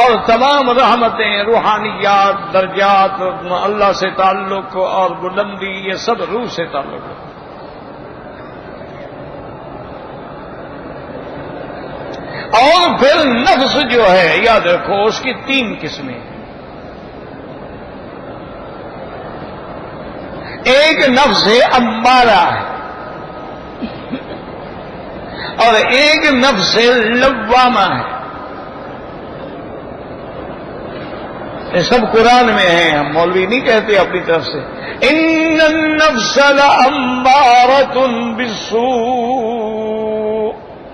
اور تمام رحمتیں، روحانیات، درجات، اللہ سے تعلق اور بلندی یہ سب روح سے تعلق ہے. اور پھر نفس جو ہے یاد رکھو اس کی 3 قسمیں. ایک نفس ہے امارہ ہے اور ایک نفس لوامہ ہے. یہ سب قرآن میں ہیں، ہم مولوی نہیں کہتے اپنی طرف سے. ان النفس لامارۃ بالسوء.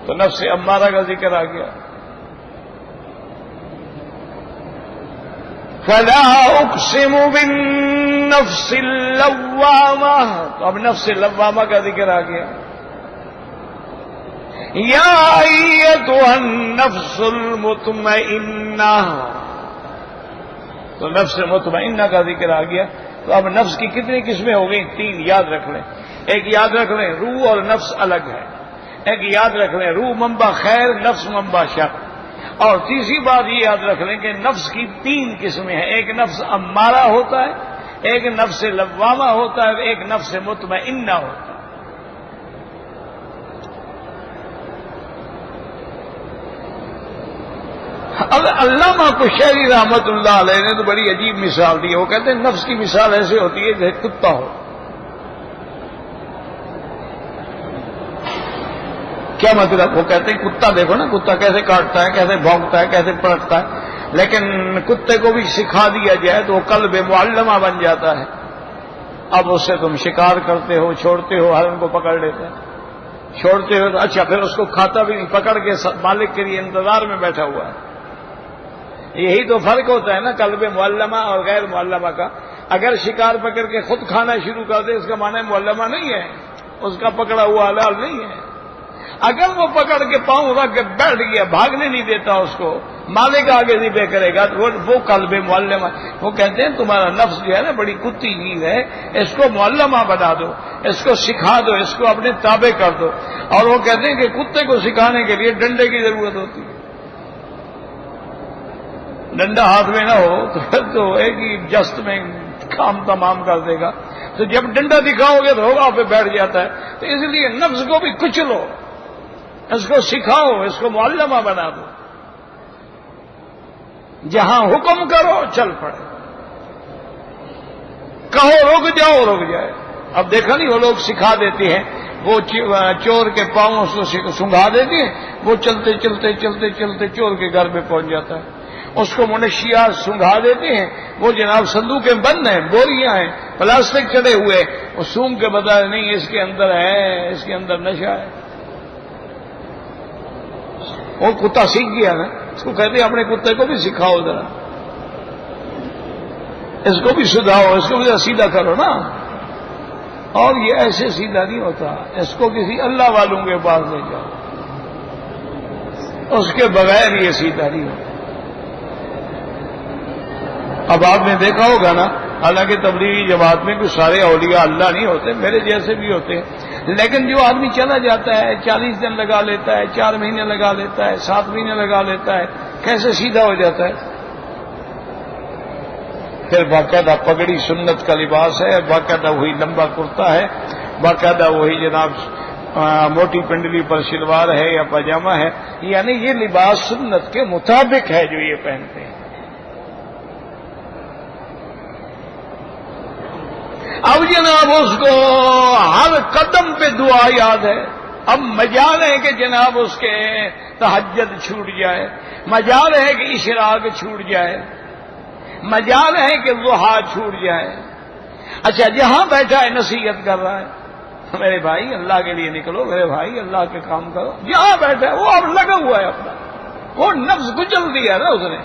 تو نفس امارہ کا ذکر آ گیا. فلا اقسم بالنفس اللوامہ. تو اب نفس لوامہ کا ذکر آ گیا. یا ایتھا النفس المطمئنہ. تو نفس مطمئنہ کا ذکر آ گیا. تو اب نفس کی کتنی قسمیں ہو گئی؟ 3 یاد رکھ لیں. ایک یاد رکھ لیں روح اور نفس الگ ہے. ایک یاد رکھ لیں روح منبع خیر، نفس منبع شر. اور تیسری بات یہ یاد رکھ لیں کہ نفس کی 3 قسمیں ہیں. ایک نفس امارہ ہوتا ہے، ایک نفس لوامہ ہوتا ہے، ایک نفس مطمئنہ ہوتا ہے. اب علامہ قشیری رحمت اللہ علیہ نے تو بڑی عجیب مثال دی ہے. وہ کہتے ہیں نفس کی مثال ایسے ہوتی ہے جیسے کتا ہو. کیا مطلب؟ وہ کہتے ہیں کتا دیکھو نا، کتا کیسے کاٹتا ہے، کیسے بھونکتا ہے، کیسے پڑکتا ہے. لیکن کتے کو بھی سکھا دیا جائے تو وہ قلب معلمہ بن جاتا ہے. اب اس سے تم شکار کرتے ہو، چھوڑتے ہو، ہر ان کو پکڑ لیتے ہیں، چھوڑتے ہو تو اچھا پھر اس کو کھاتا بھی نہیں، پکڑ کے مالک کے لیے انتظار میں بیٹھا ہوا ہے. یہی تو فرق ہوتا ہے نا قلب معلمہ اور غیر معلمہ کا. اگر شکار پکڑ کے خود کھانا شروع کر دے اس کا معنی معلمہ نہیں ہے، اس کا پکڑا ہوا حلال نہیں ہے. اگر وہ پکڑ کے پاؤں رکھ کے بیٹھ گیا، بھاگنے نہیں دیتا اس کو، مالک آگے نہیں بے کرے گا، تو وہ قلب معلمہ. وہ کہتے ہیں تمہارا نفس جو ہے نا بڑی کتی چیز ہے، اس کو معلمہ بنا دو، اس کو سکھا دو، اس کو اپنے تابع کر دو. اور وہ کہتے ہیں کہ کتے کو سکھانے کے لیے ڈنڈے کی ضرورت ہوتی ہے. ڈنڈا ہاتھ میں نہ ہو تو پھر تو ایک ہی جست میں کام تمام کر دے گا. تو جب ڈنڈا دکھاؤ گے تو ہوگا پہ بیٹھ جاتا ہے. تو اس لیے نفس کو بھی کچلو، اس کو سکھاؤ، اس کو معلمہ بنا دو. جہاں حکم کرو چل پڑے، کہو رک جاؤ رک جائے. اب دیکھا نہیں وہ لوگ سکھا دیتے ہیں، وہ چور کے پاؤں سے سنگھا دیتے ہیں، وہ چلتے چلتے چلتے چلتے چور کے گھر میں پہنچ جاتا ہے. اس کو منشیات سنگھا دیتے ہیں، وہ جناب صندوقیں بند ہیں، بوریاں ہیں، پلاسٹک چڑھے ہوئے، وہ سونگ کے بتا نہیں اس کے اندر ہے، اس کے اندر نشہ ہے. وہ کتا سیکھ گیا نا، اس کو کہتے ہیں اپنے کتے کو بھی سکھاؤ ذرا، اس کو بھی سدھاؤ، اس کو بھی سیدھا کرو نا. اور یہ ایسے سیدھا نہیں ہوتا، اس کو کسی اللہ والوں کے پاس لے جاؤ، اس کے بغیر یہ سیدھا نہیں ہوتا. اب آپ نے دیکھا ہوگا نا، حالانکہ تبلیغی جماعت میں کچھ سارے اولیاء اللہ نہیں ہوتے، میرے جیسے بھی ہوتے ہیں، لیکن جو آدمی چلا جاتا ہے 40 دن لگا لیتا ہے، 4 مہینے لگا لیتا ہے، 7 مہینے لگا لیتا ہے، کیسے سیدھا ہو جاتا ہے. پھر باقاعدہ پگڑی سنت کا لباس ہے، باقاعدہ وہی لمبا کرتا ہے، باقاعدہ وہی جناب موٹی پنڈلی پر شلوار ہے یا پاجامہ ہے، یعنی یہ لباس سنت کے مطابق ہے جو یہ پہنتے ہیں. اب جناب اس کو ہر قدم پہ دعا یاد ہے. اب مجال ہے کہ جناب اس کے تہجد چھوٹ جائے، مجال ہے کہ اشراق چھوٹ جائے، مجال ہے کہ ضحیٰ چھوٹ جائے. اچھا جہاں بیٹھا ہے نصیحت کر رہا ہے، میرے بھائی اللہ کے لیے نکلو، میرے بھائی اللہ کے کام کرو. جہاں بیٹھا ہے وہ اب لگا ہوا ہے اپنا، وہ نفس کچل دیا نا اس نے.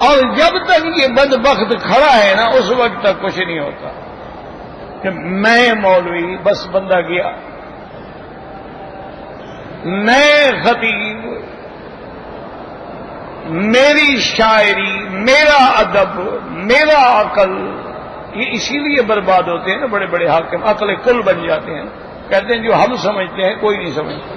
اور جب تک یہ بدبخت کھڑا ہے نا اس وقت تک کچھ نہیں ہوتا کہ میں مولوی، بس بندہ گیا، میں خطیب، میری شاعری، میرا ادب، میرا عقل، یہ اسی لیے برباد ہوتے ہیں نا بڑے بڑے حاکم، عقل کل بن جاتے ہیں. کہتے ہیں جو ہم سمجھتے ہیں کوئی نہیں سمجھتا.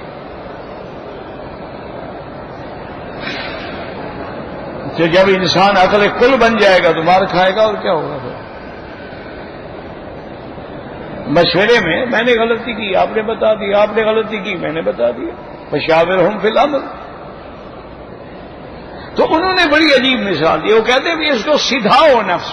تو جب انسان عقل کل بن جائے گا تو مار کھائے گا، اور کیا ہوگا پھر. مشورے میں نے غلطی کی آپ نے بتا دی، آپ نے غلطی کی میں نے بتا دیا، فشاورہم فی الامر. تو انہوں نے بڑی عجیب مثال دی. وہ کہتے ہیں کہ اس کو سدھاؤ نفس.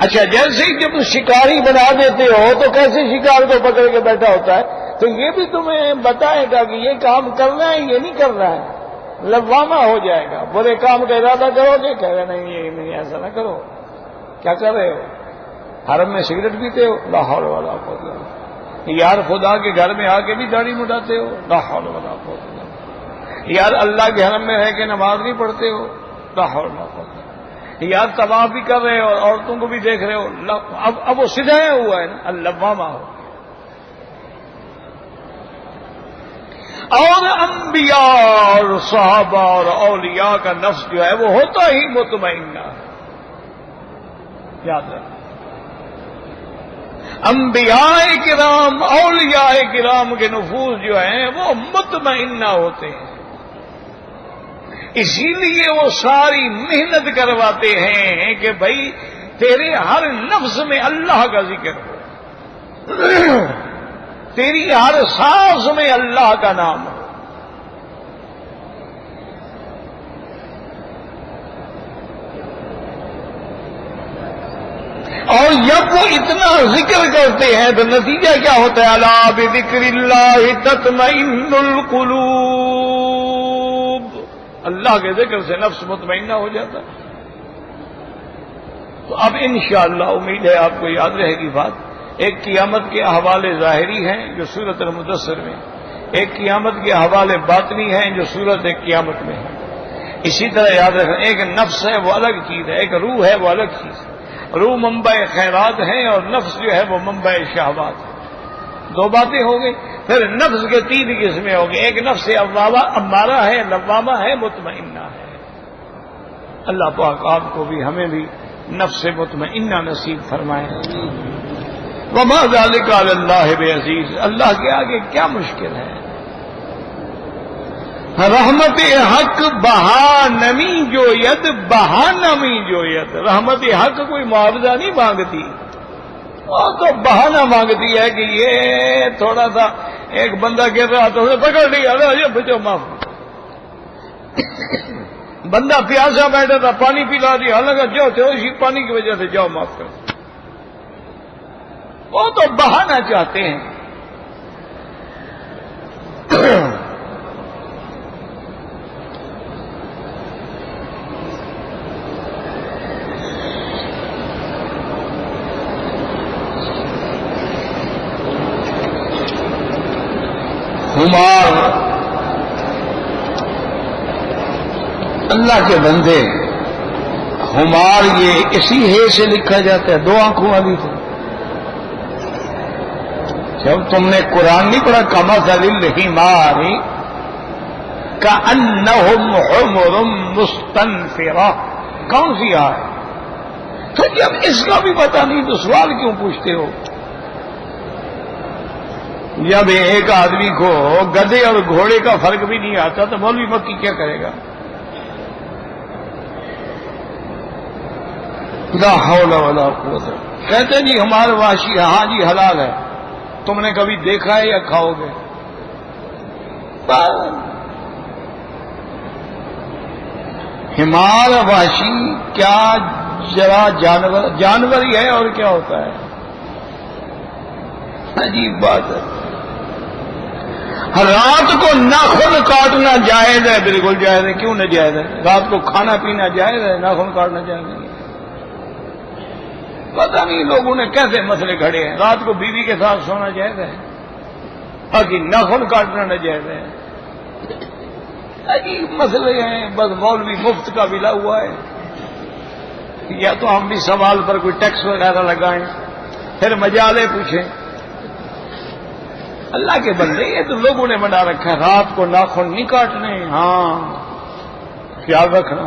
اچھا جیسے ہی جب شکاری بنا دیتے ہو تو کیسے شکار کو پکڑ کے بیٹھا ہوتا ہے، تو یہ بھی تمہیں بتائے گا کہ یہ کام کرنا ہے یہ نہیں کرنا ہے. لوامہ ہو جائے گا. برے کام کا ارادہ کرو گے، کہہ رہے نہیں یہ نہیں ایسا نہ کرو. کیا کر رہے ہو؟ حرم میں سگریٹ پیتے ہو، لا حول ولا قوت الا باللہ. یار خدا کے گھر میں آ کے بھی داڑھی مڈاتے ہو، لا حول ولا قوت الا باللہ. یار اللہ کے حرم میں رہ کے نماز نہیں پڑھتے ہو، لا حول ولا قوت الا باللہ. یار طواف بھی کر رہے ہو اور عورتوں کو بھی دیکھ رہے ہو. اب وہ سدھایا ہوا ہے نا، اللوامہ ہو. اور انبیاء اور صحابہ اور اولیاء کا نفس جو ہے وہ ہوتا ہی مطمئنہ. یاد رکھ، انبیاء کرام اولیاء کرام کے نفوس جو ہیں وہ مطمئنہ ہوتے ہیں. اسی لیے وہ ساری محنت کرواتے ہیں کہ بھائی تیرے ہر نفس میں اللہ کا ذکر ہو، تیری ہر سانس میں اللہ کا نام ہو. اور جب وہ اتنا ذکر کرتے ہیں تو نتیجہ کیا ہوتا ہے؟ الا بذکر اللہ تطمئن القلوب. اللہ کے ذکر سے نفس مطمئنہ ہو جاتا ہے. تو اب انشاءاللہ امید ہے آپ کو یاد رہے گی بات. ایک قیامت کے حوالے ظاہری ہیں جو سورۃ المدثر میں، ایک قیامت کے حوالے باطنی ہیں جو سورۃ قیامت میں ہے. اسی طرح یاد رکھنا، ایک نفس ہے وہ الگ چیز ہے، ایک روح ہے وہ الگ چیز ہے. روح منبع خیرات ہے اور نفس جو ہے وہ منبع شہوات ہے. دو باتیں ہو گئی. پھر نفس کے 3 قسمیں ہو گئی. ایک نفس امارہ ہے، لوامہ ہے، مطمئنہ ہے. اللہ پاک آپ کو بھی ہمیں بھی نفس مطمئنہ نصیب فرمائے. وما ذلک علی اللہ بعزیز. اللہ کے آگے کیا مشکل ہے. رحمت حق بہا نمی جو ید بہا نمی جو ید. رحمت حق کوئی معاوضہ نہیں مانگتی، وہ تو بہانہ مانگتی ہے کہ یہ تھوڑا سا ایک بندہ گر رہا تو اسے پکڑ لیا، یہ بچو معاف. بندہ پیاسا بیٹھا تھا، پانی پلا دیا، حالانکہ جو تھے اسی پانی کی وجہ سے جاؤ معاف کر. وہ تو بہانا چاہتے ہیں. خمار اللہ کے بندے، خمار یہ اسی ہے سے لکھا جاتا ہے، 2 آنکھوں والی تھی. جب تم نے قرآن نہیں پڑھا کمثل الحمار کأنہم حمر مستنفرہ، کون سی آئے؟ تو جب اس کا بھی پتہ نہیں تو سوال کیوں پوچھتے ہو؟ جب ایک آدمی کو گدھے اور گھوڑے کا فرق بھی نہیں آتا تو مولوی مکی کیا کرے گا؟ لا حول ولا قوت. کہتے جی ہمارے واشی، ہاں جی حلال ہے. تم نے کبھی دیکھا ہے یا کھاؤ گے؟ ہمار واشی کیا ذرا جانور ہی ہے اور کیا ہوتا ہے؟ عجیب بات ہے. رات کو ناخن کاٹنا جائز ہے، بالکل جائز ہے. کیوں نہ جائز ہے؟ رات کو کھانا پینا جائز ہے، ناخن کاٹنا جائز نہیں. پتہ نہیں لوگوں نے کیسے مسئلے کھڑے ہیں. رات کو بیوی کے ساتھ سونا جائز ہے، باقی ناخن کاٹنا نہ جائز ہے. عجیب مسئلے ہیں. بس مولوی مفت کا ملا ہوا ہے. یا تو ہم بھی سوال پر کوئی ٹیکس وغیرہ لگائیں، پھر مجالے پوچھیں. اللہ کے بندے یہ تو لوگوں نے بنا رکھا ہے رات کو ناخن نہیں کاٹنے. ہاں خیال رکھنا.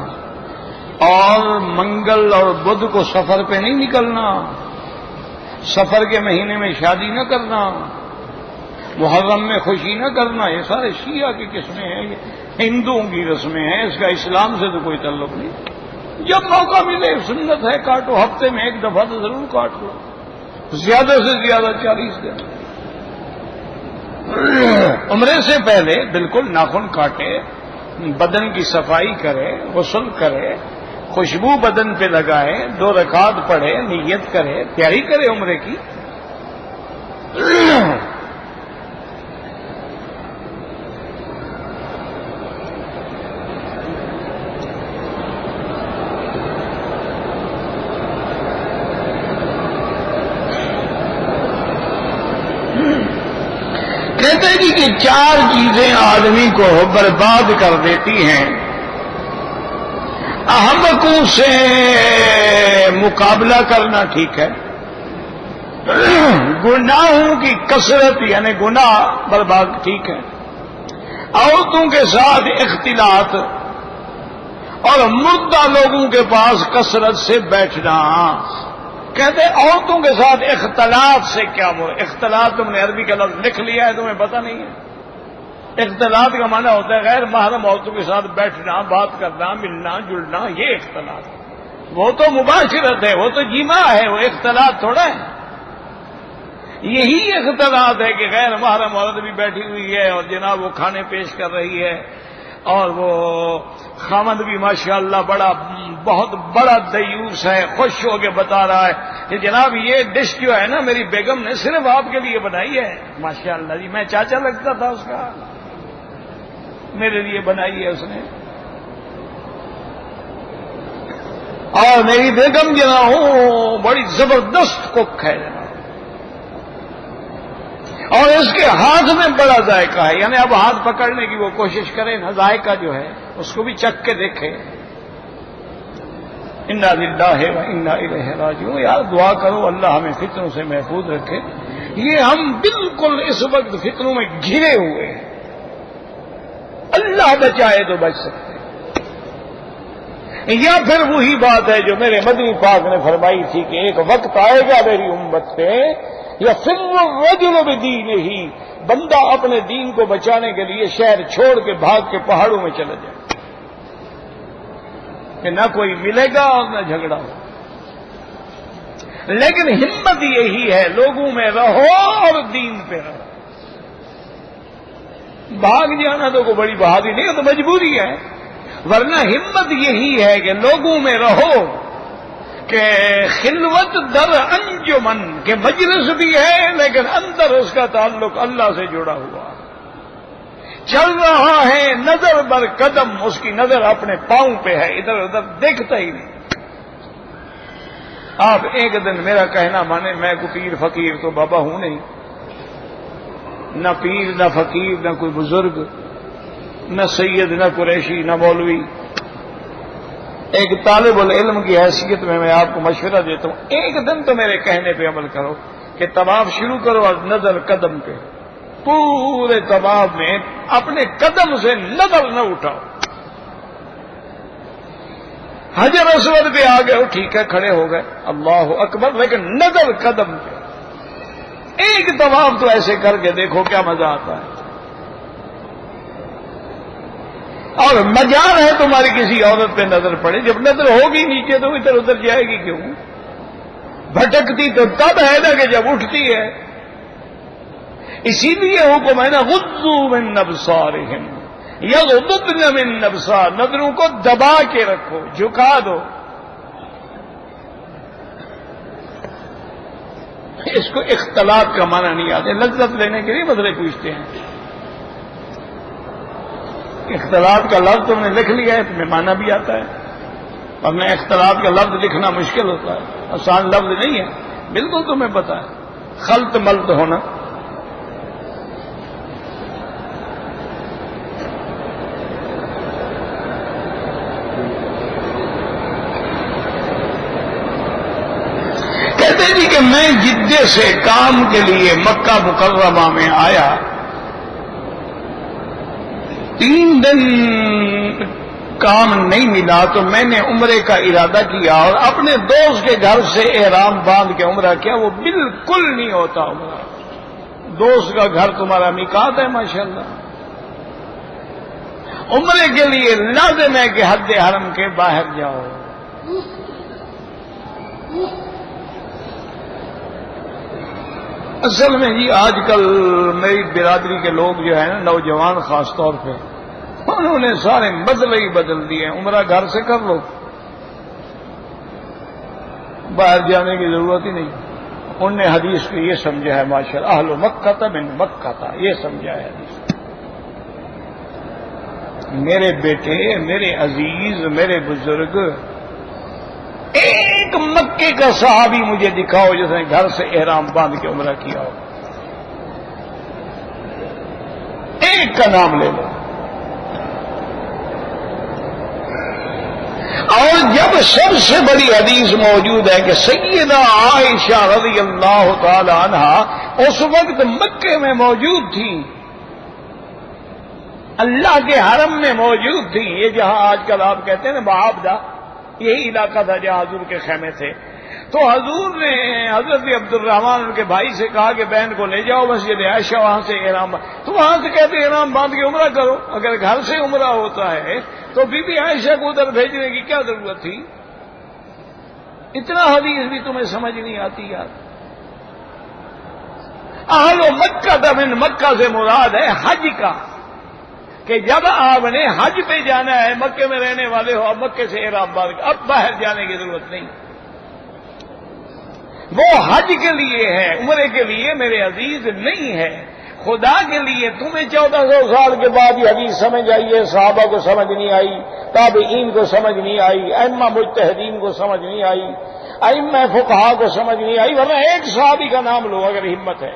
اور منگل اور بدھ کو سفر پہ نہیں نکلنا، سفر کے مہینے میں شادی نہ کرنا، محرم میں خوشی نہ کرنا. یہ سارے شیعہ کی قسمیں ہیں، یہ ہندوؤں کی رسمیں ہیں. اس کا اسلام سے تو کوئی تعلق نہیں. جب موقع ملے سنت ہے کاٹو، ہفتے میں 1 دفعہ تو ضرور کاٹ لو، زیادہ سے زیادہ 40 دن. عمرے سے پہلے بالکل ناخن کاٹے، بدن کی صفائی کرے، غسل کرے، خوشبو بدن پہ لگائے، 2 رکعات پڑھے، نیت کرے، تیاری کرے عمرے کی. کہتے ہیں جی کہ 4 چیزیں آدمی کو برباد کر دیتی ہیں. احمقوں سے مقابلہ کرنا ٹھیک ہے، گناہوں کی کثرت یعنی گناہ برباد ٹھیک ہے، عورتوں کے ساتھ اختلاط اور مردہ لوگوں کے پاس کثرت سے بیٹھنا. کہتے عورتوں کے ساتھ اختلاط سے کیا وہ اختلاط؟ تم نے عربی کا لفظ لکھ لیا ہے، تمہیں پتہ نہیں ہے. اختلاط کا معنی ہوتا ہے غیر محرم عورتوں کے ساتھ بیٹھنا، بات کرنا، ملنا جلنا، یہ اختلاط. وہ تو مباشرت ہے، وہ تو جماع ہے، وہ اختلاط تھوڑا ہے. یہی اختلاط ہے کہ غیر محرم عورت بھی بیٹھی ہوئی ہے اور جناب وہ کھانے پیش کر رہی ہے، اور وہ خامد بھی ماشاءاللہ بہت بڑا دیوس ہے، خوش ہو کے بتا رہا ہے کہ جناب یہ ڈش جو ہے نا میری بیگم نے صرف آپ کے لیے بنائی ہے. ماشاءاللہ جی، میں چاچا لگتا تھا اس کا، میرے لیے بنائی ہے اس نے. اور میری بیگم جناب بڑی زبردست کک ہے جناب، اور اس کے ہاتھ میں بڑا ذائقہ ہے. یعنی اب ہاتھ پکڑنے کی وہ کوشش کرے نا، ذائقہ جو ہے اس کو بھی چکھ کے دیکھے. انا للہ و انا الیہ راجعون. یار دعا کرو اللہ ہمیں فتنوں سے محفوظ رکھے. یہ ہم بالکل اس وقت فتنوں میں گھرے ہوئے ہیں، اللہ بچائے تو بچ سکتے. یا پھر وہی بات ہے جو میرے مدنی پاک نے فرمائی تھی کہ ایک وقت آئے گا میری امت پہ یفر الرجل بدینہ، بندہ اپنے دین کو بچانے کے لیے شہر چھوڑ کے بھاگ کے پہاڑوں میں چلا جائے کہ نہ کوئی ملے گا اور نہ جھگڑا ہو. لیکن ہمت یہی ہے لوگوں میں رہو اور دین پہ رہو. بھاگ جانا تو کوئی بڑی بہادری نہیں، تو مجبوری ہے، ورنہ ہمت یہی ہے کہ لوگوں میں رہو، کہ خلوت در انجمن کے مجلس بھی ہے لیکن اندر اس کا تعلق اللہ سے جڑا ہوا، چل رہا ہے نظر بر قدم، اس کی نظر اپنے پاؤں پہ ہے، ادھر ادھر دیکھتا ہی نہیں. آپ ایک دن میرا کہنا مانے، میں کو پیر فقیر تو بابا ہوں نہیں، نہ پیر نہ فقیر نہ کوئی بزرگ نہ سید نہ قریشی نہ مولوی. ایک طالب العلم کی حیثیت میں آپ کو مشورہ دیتا ہوں، ایک دن تو میرے کہنے پہ عمل کرو کہ طواف شروع کرو اور نظر قدم پہ، پورے طواف میں اپنے قدم سے نظر نہ اٹھاؤ. حجر اسود پہ آ گئے ہو ٹھیک ہے، کھڑے ہو گئے اللہ اکبر، لیکن نظر قدم پہ. ایک طواف تو ایسے کر کے دیکھو کیا مزہ آتا ہے. اور مجال ہے تمہاری کسی عورت پہ نظر پڑے، جب نظر ہوگی نیچے تو ادھر ادھر جائے گی کیوں؟ بھٹکتی تو تب ہے نا کہ جب اٹھتی ہے. اسی لیے حکم ہے نا غضوا من ابصارہم یغضضن من ابصار، نظروں کو دبا کے رکھو، جھکا دو. اس کو اختلاط کا معنی نہیں آتے، لذت لینے کے لیے مسئلے پوچھتے ہیں. اختلاط کا لفظ تم نے لکھ لیا ہے، تمہیں معنی بھی آتا ہے، ورنہ اختلاط کا لفظ لکھنا مشکل ہوتا ہے، آسان لفظ نہیں ہے. بالکل تمہیں پتا ہے، خلط ملط ہونا. کہتے جی کہ میں جدے سے کام کے لیے مکہ مکرمہ میں آیا، 3 دن کام نہیں ملا تو میں نے عمرے کا ارادہ کیا اور اپنے دوست کے گھر سے احرام باندھ کے عمرہ کیا. وہ بالکل نہیں ہوتا عمرہ. دوست کا گھر تمہارا میقات ہے ماشاءاللہ. عمرے کے لیے لازم ہے کہ حد حرم کے باہر جاؤ. اصل میں جی آج کل میری برادری کے لوگ جو ہیں نا، نوجوان خاص طور پہ، انہوں نے سارے بدل ہی بدل دیے. عمرہ گھر سے کر لو، باہر جانے کی ضرورت ہی نہیں. انہوں نے حدیث کو یہ سمجھا ہے ماشاءاللہ، اہل مکہ تھا من مکہ تھا، یہ سمجھا ہے حدیث. میرے بیٹے، میرے عزیز، میرے بزرگ، ایک مکے کا صحابی مجھے دکھاؤ جس نے گھر سے احرام باندھ کے عمرہ کیا ہو. ایک کا نام لے لو. اور جب سب سے بڑی حدیث موجود ہے کہ سیدہ عائشہ رضی اللہ تعالی عنہ اس وقت مکے میں موجود تھی، اللہ کے حرم میں موجود تھی. یہ جہاں آج کل آپ کہتے ہیں نا معابدہ، یہی علاقہ تھا جہاں حضور کے خیمے تھے. تو حضور نے حضرت عبد الرحمان ان کے بھائی سے کہا کہ بہن کو لے جاؤ مسجد عائشہ، وہاں سے احرام، تو وہاں سے کہتے احرام باندھ کے عمرہ کرو. اگر گھر سے عمرہ ہوتا ہے تو بی بی عائشہ کو ادھر بھیجنے کی کیا ضرورت تھی؟ اتنا حدیث بھی تمہیں سمجھ نہیں آتی یار. اہل مکہ تھا من مکہ سے مراد ہے حج کا، کہ جب آپ نے حج پہ جانا ہے، مکے میں رہنے والے ہو، اب مکے سے احرام باندھ کے اب باہر جانے کی ضرورت نہیں. وہ حج کے لیے ہے، عمرے کے لیے میرے عزیز نہیں ہے. خدا کے لیے تمہیں 1400 سال کے بعد یہ حدیث سمجھ آئی ہے، صحابہ کو سمجھ نہیں آئی، تابعین کو سمجھ نہیں آئی، ائمہ مجتہدین کو سمجھ نہیں آئی، ائمہ فقہا کو سمجھ نہیں آئی. ورنہ ایک صحابی کا نام لو اگر ہمت ہے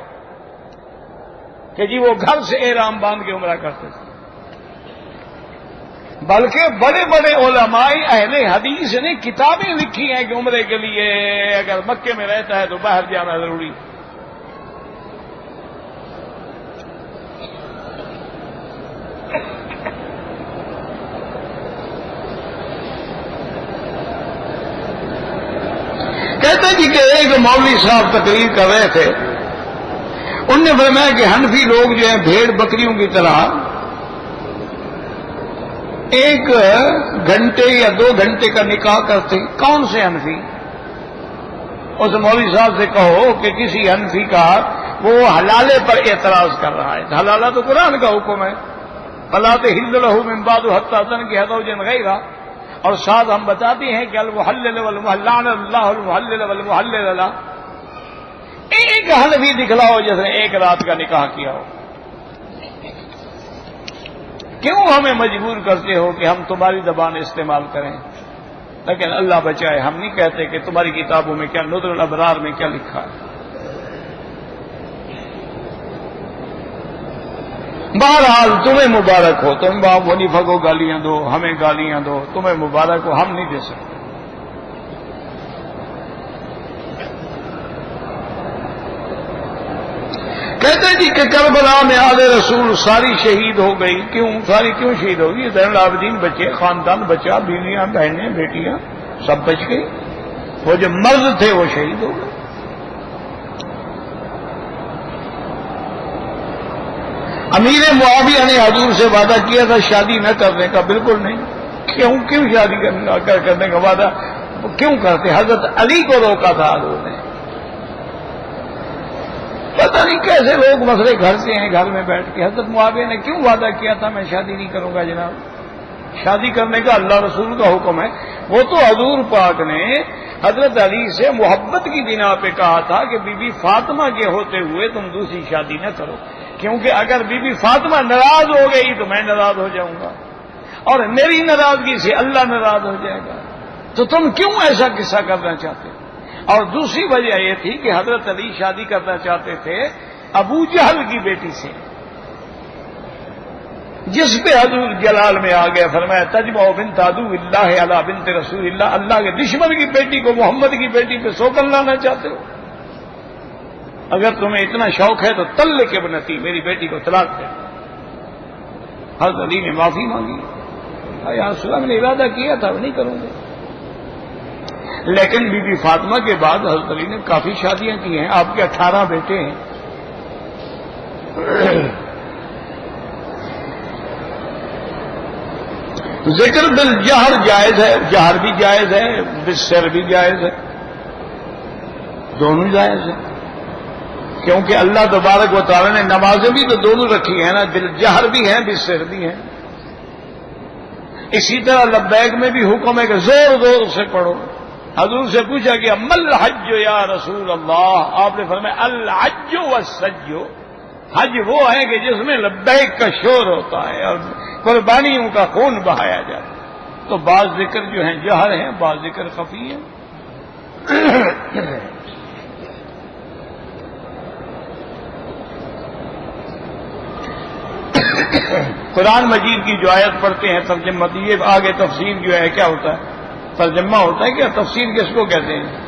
کہ جی وہ گھر سے احرام باندھ کے عمرہ کرتے تھے. بلکہ بڑے بڑے علماء اہل حدیث نے کتابیں لکھی ہیں کہ عمرے کے لیے اگر مکے میں رہتا ہے تو باہر جانا ضروری. کہتے جی کہ ایک مولوی صاحب تقریر کر رہے تھے انہوں نے فرمایا کہ حنفی لوگ جو ہیں بھیڑ بکریوں کی طرح 1 گھنٹے یا 2 گھنٹے کا نکاح کرتے. کون سے حنفی؟ اس مولوی صاحب سے کہو کہ کسی حنفی کا وہ حلالے پر اعتراض کر رہا ہے. حلالہ تو قرآن کا حکم ہے. فلا تحل له من بعد حتى تنكح زوجا غيره. اور ساتھ ہم بتاتے ہیں کہ المحلل والمحلل اللہ المحلل والمحلل له. ایک حنفی دکھلاؤ جس نے 1 رات کا نکاح کیا ہو. کیوں ہمیں مجبور کرتے ہو کہ ہم تمہاری زبان استعمال کریں؟ لیکن اللہ بچائے، ہم نہیں کہتے کہ تمہاری کتابوں میں کیا، نذر الابرار میں کیا لکھا ہے. بہرحال تمہیں مبارک ہو، تم امام حنیفہ کو گالیاں دو، ہمیں گالیاں دو، تمہیں مبارک ہو، ہم نہیں دے سکتے. کہتے جی کہ کربلا میں آل رسول ساری شہید ہو گئی. کیوں ساری کیوں شہید ہوگی؟ زین العابدین بچے، خاندان بچا، بیویاں بہنیں بیٹیاں سب بچ گئی. وہ جو مرد تھے وہ شہید ہو گئے. امیر معاویہ نے حضور سے وعدہ کیا تھا شادی نہ کرنے کا. بالکل نہیں. کیوں شادی کرنے کا وعدہ کیوں کرتے؟ حضرت علی کو روکا تھا حضور نے. پتہ نہیں کیسے لوگ مسئلے گھڑتے ہیں گھر میں بیٹھ کے. حضرت معاویہ نے کیوں وعدہ کیا تھا میں شادی نہیں کروں گا؟ جناب شادی کرنے کا اللہ رسول کا حکم ہے. وہ تو حضور پاک نے حضرت علی سے محبت کی بنا پہ کہا تھا کہ بی بی فاطمہ کے ہوتے ہوئے تم دوسری شادی نہ کرو، کیونکہ اگر بی بی فاطمہ ناراض ہو گئی تو میں ناراض ہو جاؤں گا، اور میری ناراضگی سے اللہ ناراض ہو جائے گا. تو تم کیوں ایسا قصہ کرنا چاہتے؟ اور دوسری وجہ یہ تھی کہ حضرت علی شادی کرنا چاہتے تھے ابو جہل کی بیٹی سے، جس پہ حضور جلال میں آ گیا. فرمایا تجمع بنت عدو اللہ علی بنت رسول اللہ. اللہ کے دشمن کی بیٹی کو محمد کی بیٹی پہ سوگن لانا چاہتے ہو؟ اگر تمہیں اتنا شوق ہے تو طلق ابنتی، میری بیٹی کو طلاق دے. حضرت علی نے معافی مانگی. یا رسول اللہ نے ارادہ کیا تھا نہیں کروں گے. لیکن بی بی فاطمہ کے بعد حضرت علی نے کافی شادیاں کی ہیں. آپ کے 18 بیٹے ہیں. ذکر بالجہر جائز ہے، جہر بھی جائز ہے، بالسر بھی جائز ہے، دونوں جائز ہے. کیونکہ اللہ تبارک و تعالی نے نمازیں بھی تو دونوں رکھی ہیں نا، بالجہر بھی ہیں بالسر بھی ہیں. اسی طرح لبیک میں بھی حکم ہے کہ زور زور سے پڑھو. حضور سے پوچھا کہ مل حج یا رسول اللہ؟ آپ نے فرمایا الحج والسج. حج وہ ہے کہ جس میں لبیک کا شور ہوتا ہے اور قربانیوں کا خون بہایا جاتا ہے. تو بعض ذکر جو ہیں جہر ہیں، بعض ذکر خفی ہیں. قرآن مجید کی جو آیت پڑھتے ہیں ترجمہ، یہ آگے تفسیر جو ہے کیا ہوتا ہے؟ ترجمہ ہوتا ہے. کیا تفسیر کس کو کہتے ہیں؟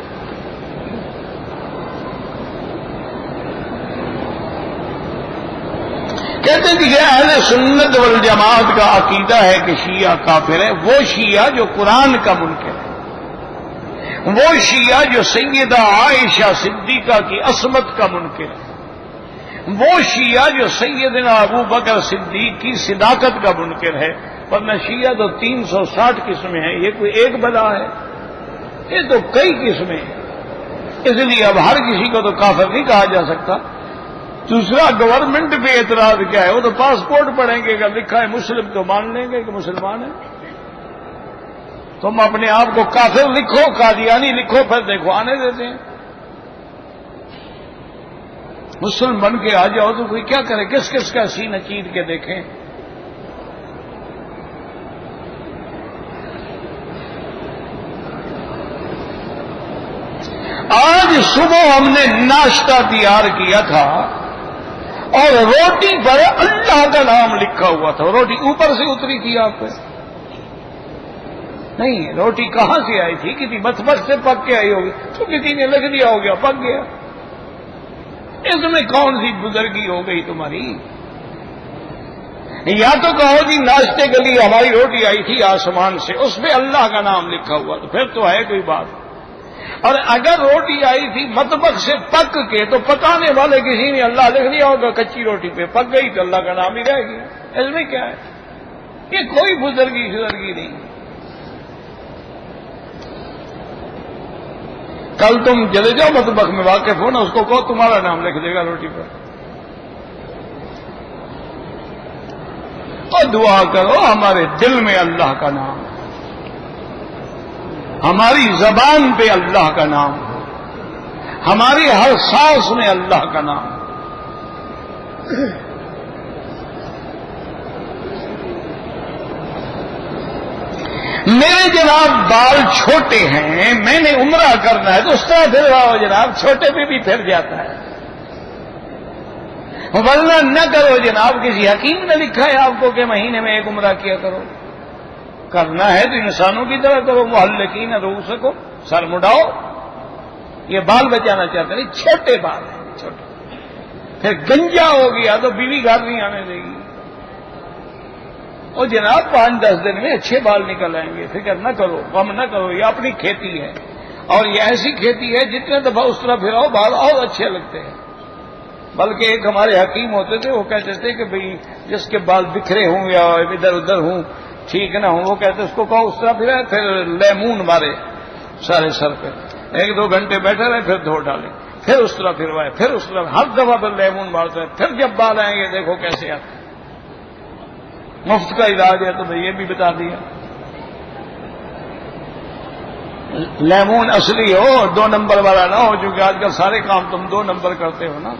کہتے ہیں کہ اہل سنت والجماعت کا عقیدہ ہے کہ شیعہ کافر ہے. وہ شیعہ جو قرآن کا منکر ہے، وہ شیعہ جو سیدہ عائشہ صدیقہ کی عصمت کا منکر ہے، وہ شیعہ جو سیدنا ابو بکر صدیق کی صداقت کا منکر ہے. ورنہ شیعہ تو 360 قسمیں ہیں. یہ کوئی ایک بلا ہے؟ یہ تو کئی قسمیں ہیں. اس لیے اب ہر کسی کو تو کافر نہیں کہا جا سکتا. دوسرا گورنمنٹ پہ اعتراض کیا ہے؟ وہ تو پاسپورٹ پڑھیں گے، اگر لکھا ہے مسلم تو مان لیں گے کہ مسلمان ہے. تم اپنے آپ کو کافر لکھو، قادیانی لکھو، پھر دیکھو آنے دیتے ہیں. مسلم بن کے آ جاؤ تو کوئی کیا کرے؟ کس کس کا سینہ چیر کے دیکھیں. آج صبح ہم نے ناشتہ تیار کیا تھا اور روٹی پر اللہ کا نام لکھا ہوا تھا. روٹی اوپر سے اتری تھی آپ کو؟ نہیں. روٹی کہاں سے آئی تھی؟ کسی مطبخ سے پک کے آئی ہوگی تو کسی نے لکھ دیا ہو گیا، پک گیا. اس میں کون سی بزرگی ہو گئی تمہاری؟ یا تو کہو جی ناشتے کے لیے ہماری روٹی آئی تھی آسمان سے، اس پہ اللہ کا نام لکھا ہوا، تو پھر تو ہے کوئی بات. اور اگر روٹی آئی تھی مطبخ سے پک کے تو پکانے والے کسی نے اللہ لکھ دیا ہوگا کچی روٹی پہ پک گئی تو اللہ کا نام ہی رہے گی. اس میں کیا ہے؟ یہ کوئی بزرگی نہیں. کل تم چلے جاؤ مطبخ میں واقف ہو نا، اس کو کہو تمہارا نام لکھ دے گا روٹی پر. اور دعا کرو ہمارے دل میں اللہ کا نام، ہماری زبان پہ اللہ کا نام، ہماری ہر سانس میں اللہ کا نام. میرے جناب بال چھوٹے ہیں، میں نے عمرہ کرنا ہے تو اس طرح پھر رہا ہو جناب، چھوٹے پہ بھی پھر جاتا ہے. ورنہ نہ کرو جناب، کسی حکیم نے لکھا ہے آپ کو کہ مہینے میں ایک عمرہ کیا کرو. کرنا ہے تو انسانوں کی طرح کرو، محلقین رؤوسکم، سر مڈاؤ. یہ بال بچانا چاہتے نہیں، چھوٹے بال ہیں چھوٹے. پھر گنجا ہو گیا تو بیوی گھر نہیں آنے دے گی. اور جناب 5-10 دن میں اچھے بال نکل آئیں گے، فکر نہ کرو، غم نہ کرو. یہ اپنی کھیتی ہے، اور یہ ایسی کھیتی ہے جتنے دفعہ اس طرح پھراؤ بال اور اچھے لگتے ہیں. بلکہ ایک ہمارے حکیم ہوتے تھے، وہ کہتے تھے کہ بھئی جس کے بال بکھرے ہوں یا ادھر ادھر ہوں، ٹھیک نہ ہوں، وہ کہتے اس کو کہو اس طرح پھر پھر لیمون مارے سارے سر پہ، 1-2 گھنٹے بیٹھے رہے، پھر دھو ڈالے، پھر اس طرح پھروائے، پھر اس طرح، ہر دفعہ پھر لیمون مارتے ہیں. پھر جب بال آئیں گے دیکھو کیسے آتے ہیں. مفت کا علاج ہے تو میں یہ بھی بتا دیا. لیمون اصلی ہو، 2 نمبر والا نہ ہو، چونکہ آج کل سارے کام تم 2 نمبر کرتے ہو نا.